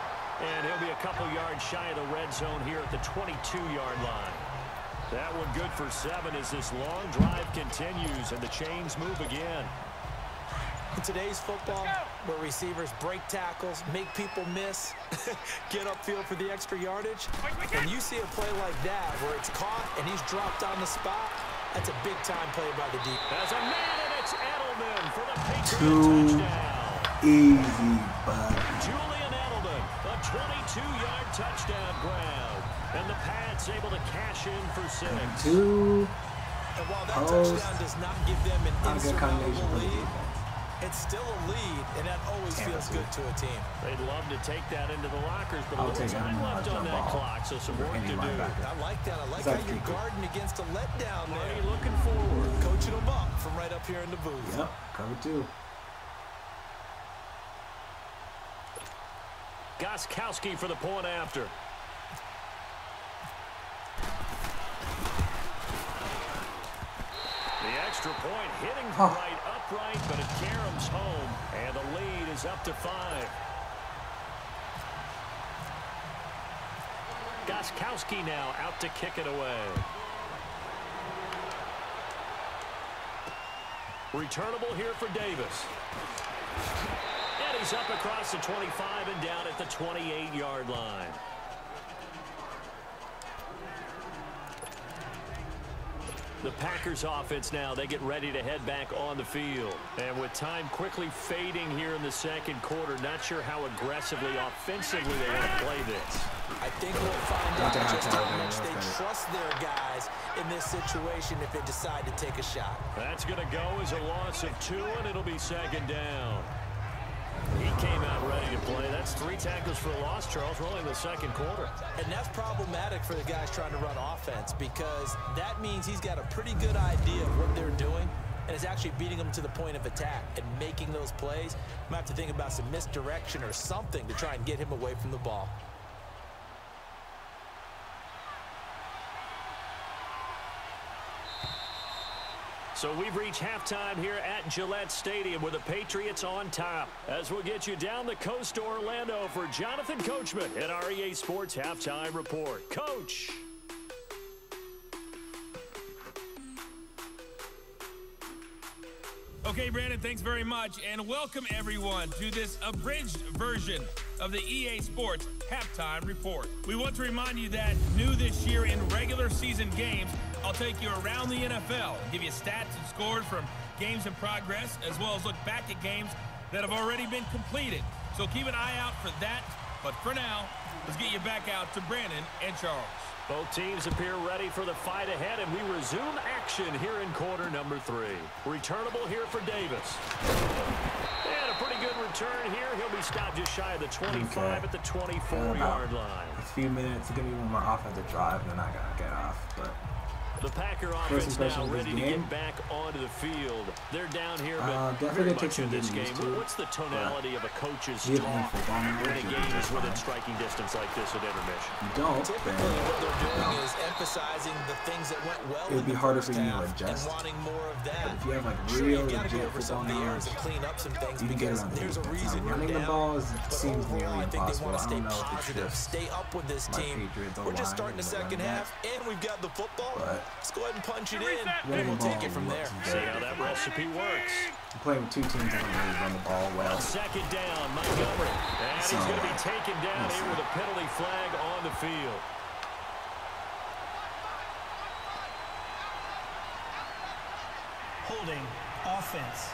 And he'll be a couple yards shy of the red zone here at the 22-yard line. That one good for 7 as this long drive continues and the chains move again. In today's football, where receivers break tackles, make people miss, get upfield for the extra yardage, when you see a play like that where it's caught and he's dropped on the spot, that's a big-time play by the deep. As a man, and it's Edelman for the Patriots Too touchdown. easy, bud. Julian Edelman, a 22-yard touchdown grab. And the Pats able to cash in for 6. And while that touchdown does not give them an insurmountable lead, it's still a lead, and that always feels good to a team. They'd love to take that into the lockers, but a little time left on that clock, so some work to do. I like that. I like how you're guarding against a letdown there. Are you looking forward? Coaching them up from right up here in the booth. Yep, cover 2. Gostkowski for the point after. The extra point hitting right upright, but it caroms home, and the lead is up to 5. Gostkowski now out to kick it away. Returnable here for Davis. And he's up across the 25 and down at the 28-yard line. The Packers offense now, they get ready to head back on the field. And with time quickly fading here in the second quarter, not sure how aggressively, offensively they want to play this. I think we'll find out just how much they trust their guys in this situation if they decide to take a shot. That's going to go as a loss of 2, and it'll be second down. He came out ready to play. That's 3 tackles for a loss, Charles, rolling the second quarter. And that's problematic for the guys trying to run offense because that means he's got a pretty good idea of what they're doing and is actually beating them to the point of attack and making those plays. Might have to think about some misdirection or something to try and get him away from the ball. So we've reached halftime here at Gillette Stadium with the Patriots on top. As we'll get you down the coast to Orlando for Jonathan Coachman at our EA Sports Halftime Report. Coach. Okay, Brandon, thanks very much, and welcome everyone to this abridged version of the EA Sports Halftime Report. We want to remind you that new this year in regular season games, I'll take you around the NFL and give you stats and scores from games in progress, as well as look back at games that have already been completed. So keep an eye out for that. But for now, let's get you back out to Brandon and Charles. Both teams appear ready for the fight ahead, and we resume action here in quarter number 3. Returnable here for Davis. And a pretty good return here. He'll be stopped just shy of the 25 at the 24-yard line. A few minutes to give me one more offensive drive, and then I gotta get off. But the Packer offense now ready to get back onto the field. They're down here, but very much in this game. What's the tonality of a coach's talk when a game is within striking distance like this at intermission? You don't. Typically, what they're doing is emphasizing the things that went well. It would be harder for you to adjust. And wanting more of that. But if you have like real legit football knowledge, clean up some things, you can get around the there's a reason you're running the down. ball seems nearly I think they impossible. want to I stay don't know if it's positive, just stay up with this team. We're just starting the second half, and we've got the football. Let's go ahead and punch it in, and we'll take it from there. See how that recipe works. I'm playing with two teams that don't really run the ball well. Second down, Montgomery. And he's going to be taken down here with a penalty flag on the field. Holding offense.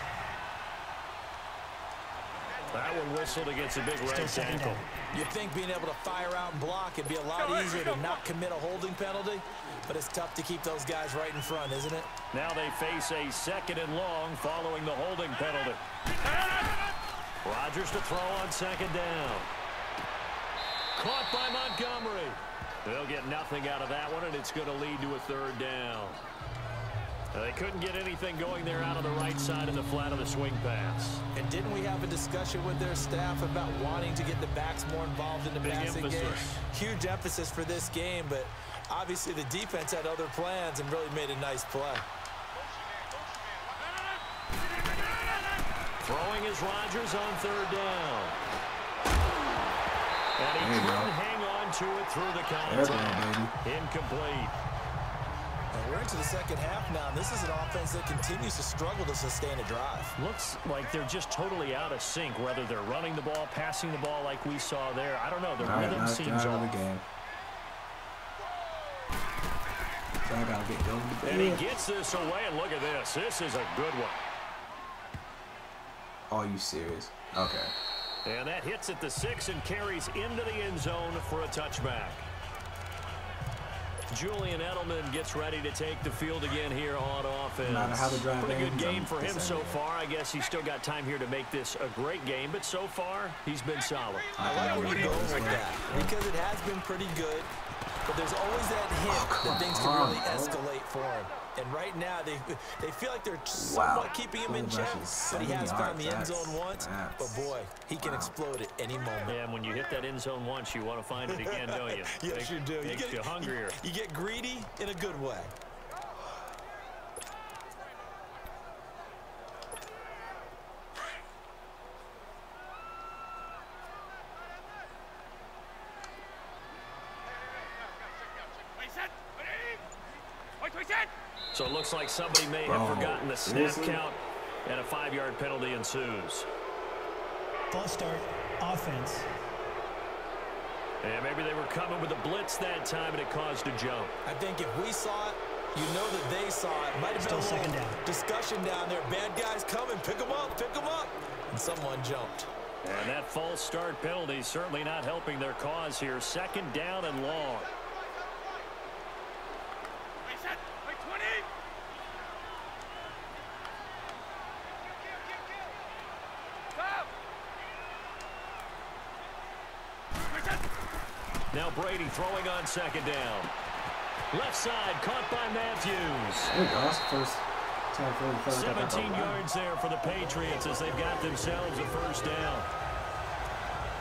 That one whistled against a big right tackle. You'd think being able to fire out and block would be a lot easier to not commit a holding penalty, but it's tough to keep those guys right in front, isn't it? Now they face a 2nd and long following the holding penalty. Rodgers to throw on 2nd down. Caught by Montgomery. They'll get nothing out of that one, and it's going to lead to a 3rd down. They couldn't get anything going there out of the right side of the flat of the swing pass. And didn't we have a discussion with their staff about wanting to get the backs more involved in the passing game? Huge emphasis for this game, but obviously the defense had other plans and really made a nice play. Throwing is Rodgers on 3rd down. And he couldn't hang on to it through the contact. Incomplete. And we're into the second half now, and this is an offense that continues to struggle to sustain a drive. Looks like they're just totally out of sync, whether they're running the ball, passing the ball like we saw there. I don't know. The rhythm seems off. So I gotta get going. And he gets this away, and look at this. This is a good one. Are you serious? Okay. And that hits at the 6 and carries into the end zone for a touchback. Julian Edelman gets ready to take the field again here on offense. No matter how the drive Pretty good game for him so far. I guess he's still got time here to make this a great game, but so far he's been solid. I like where you're going with that because it has been pretty good, but there's always that hint that things can really escalate for him. And right now, they feel like they're somewhat keeping him in check, but he has found the end zone once. But boy, he can explode at any moment. Yeah, and when you hit that end zone once, you want to find it again, don't you? Yes, you do. Makes you hungrier. You get greedy in a good way. So it looks like somebody may have forgotten the snap count, and a 5-yard penalty ensues. False start, offense. And maybe they were coming with a blitz that time, and it caused a jump. I think if we saw it, you know that they saw it. Might have been a little discussion down there. Bad guys coming. Pick them up. Pick them up. And someone jumped. And that false start penalty certainly not helping their cause here. 2nd down and long. Now Brady throwing on 2nd down. Left side caught by Matthews. There you go. That's the first time for 17 yards there for the Patriots as they've got themselves a 1st down.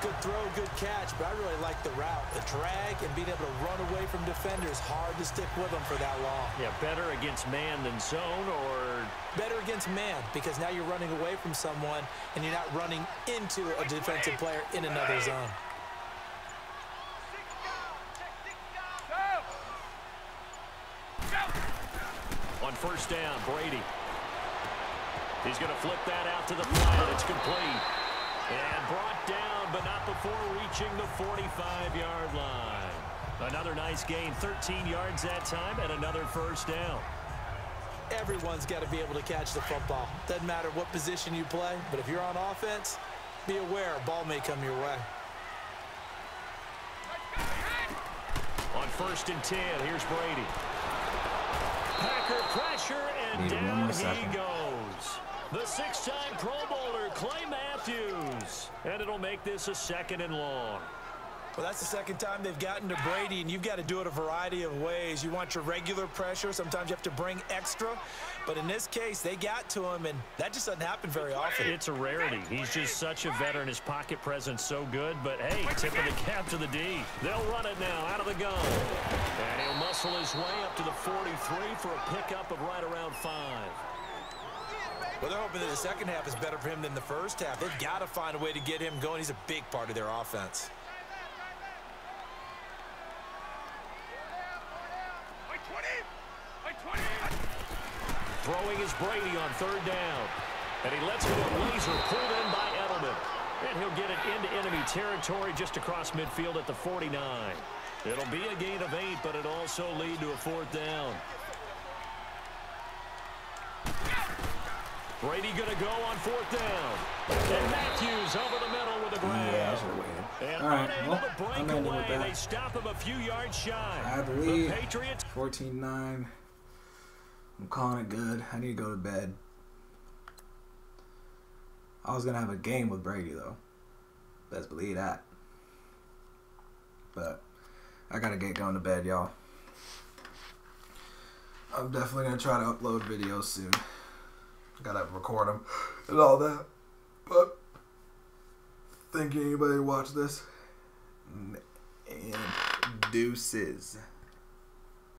Good throw, good catch, but I really like the route. The drag and being able to run away from defenders. Hard to stick with them for that long. Yeah, better against man than zone, or? Better against man, because now you're running away from someone and you're not running into a defensive player in another zone. On 1st down, Brady. He's going to flip that out to the flat. It's complete. And brought down, but not before reaching the 45-yard line. Another nice gain, 13 yards that time, and another 1st down. Everyone's got to be able to catch the football. Doesn't matter what position you play, but if you're on offense, be aware, ball may come your way. On 1st and 10, here's Brady. Packer pressure, and down he goes. The 6-time Pro Bowler, Clay Matthews. And it'll make this a 2nd and long. Well, that's the 2nd time they've gotten to Brady, and you've got to do it a variety of ways. You want your regular pressure. Sometimes you have to bring extra. But in this case, they got to him, and that just doesn't happen very often. It's a rarity. He's just such a veteran. His pocket presence so good. But, hey, tip of the cap to the D. They'll run it now out of the gun. And he'll muscle his way up to the 43 for a pickup of right around 5. Well, they're hoping that the second half is better for him than the first half. They've got to find a way to get him going. He's a big part of their offense. Throwing is Brady on 3rd down. And he lets go a laser pulled in by Edelman. And he'll get it into enemy territory just across midfield at the 49. It'll be a gain of 8, but it'll also lead to a 4th down. Brady going to go on 4th down. And Matthews over the middle with a grab. Yeah, I should have waited. And all right, unable well, to break I'm ending with away, that. they stop him a few yards shy. I believe The Patriots 14-9. I'm calling it good. I need to go to bed. I was going to have a game with Brady, though. Best believe that. But I got to get going to bed, y'all. I'm definitely going to try to upload videos soon. Got to record them and all that. But think anybody watch this? And deuces.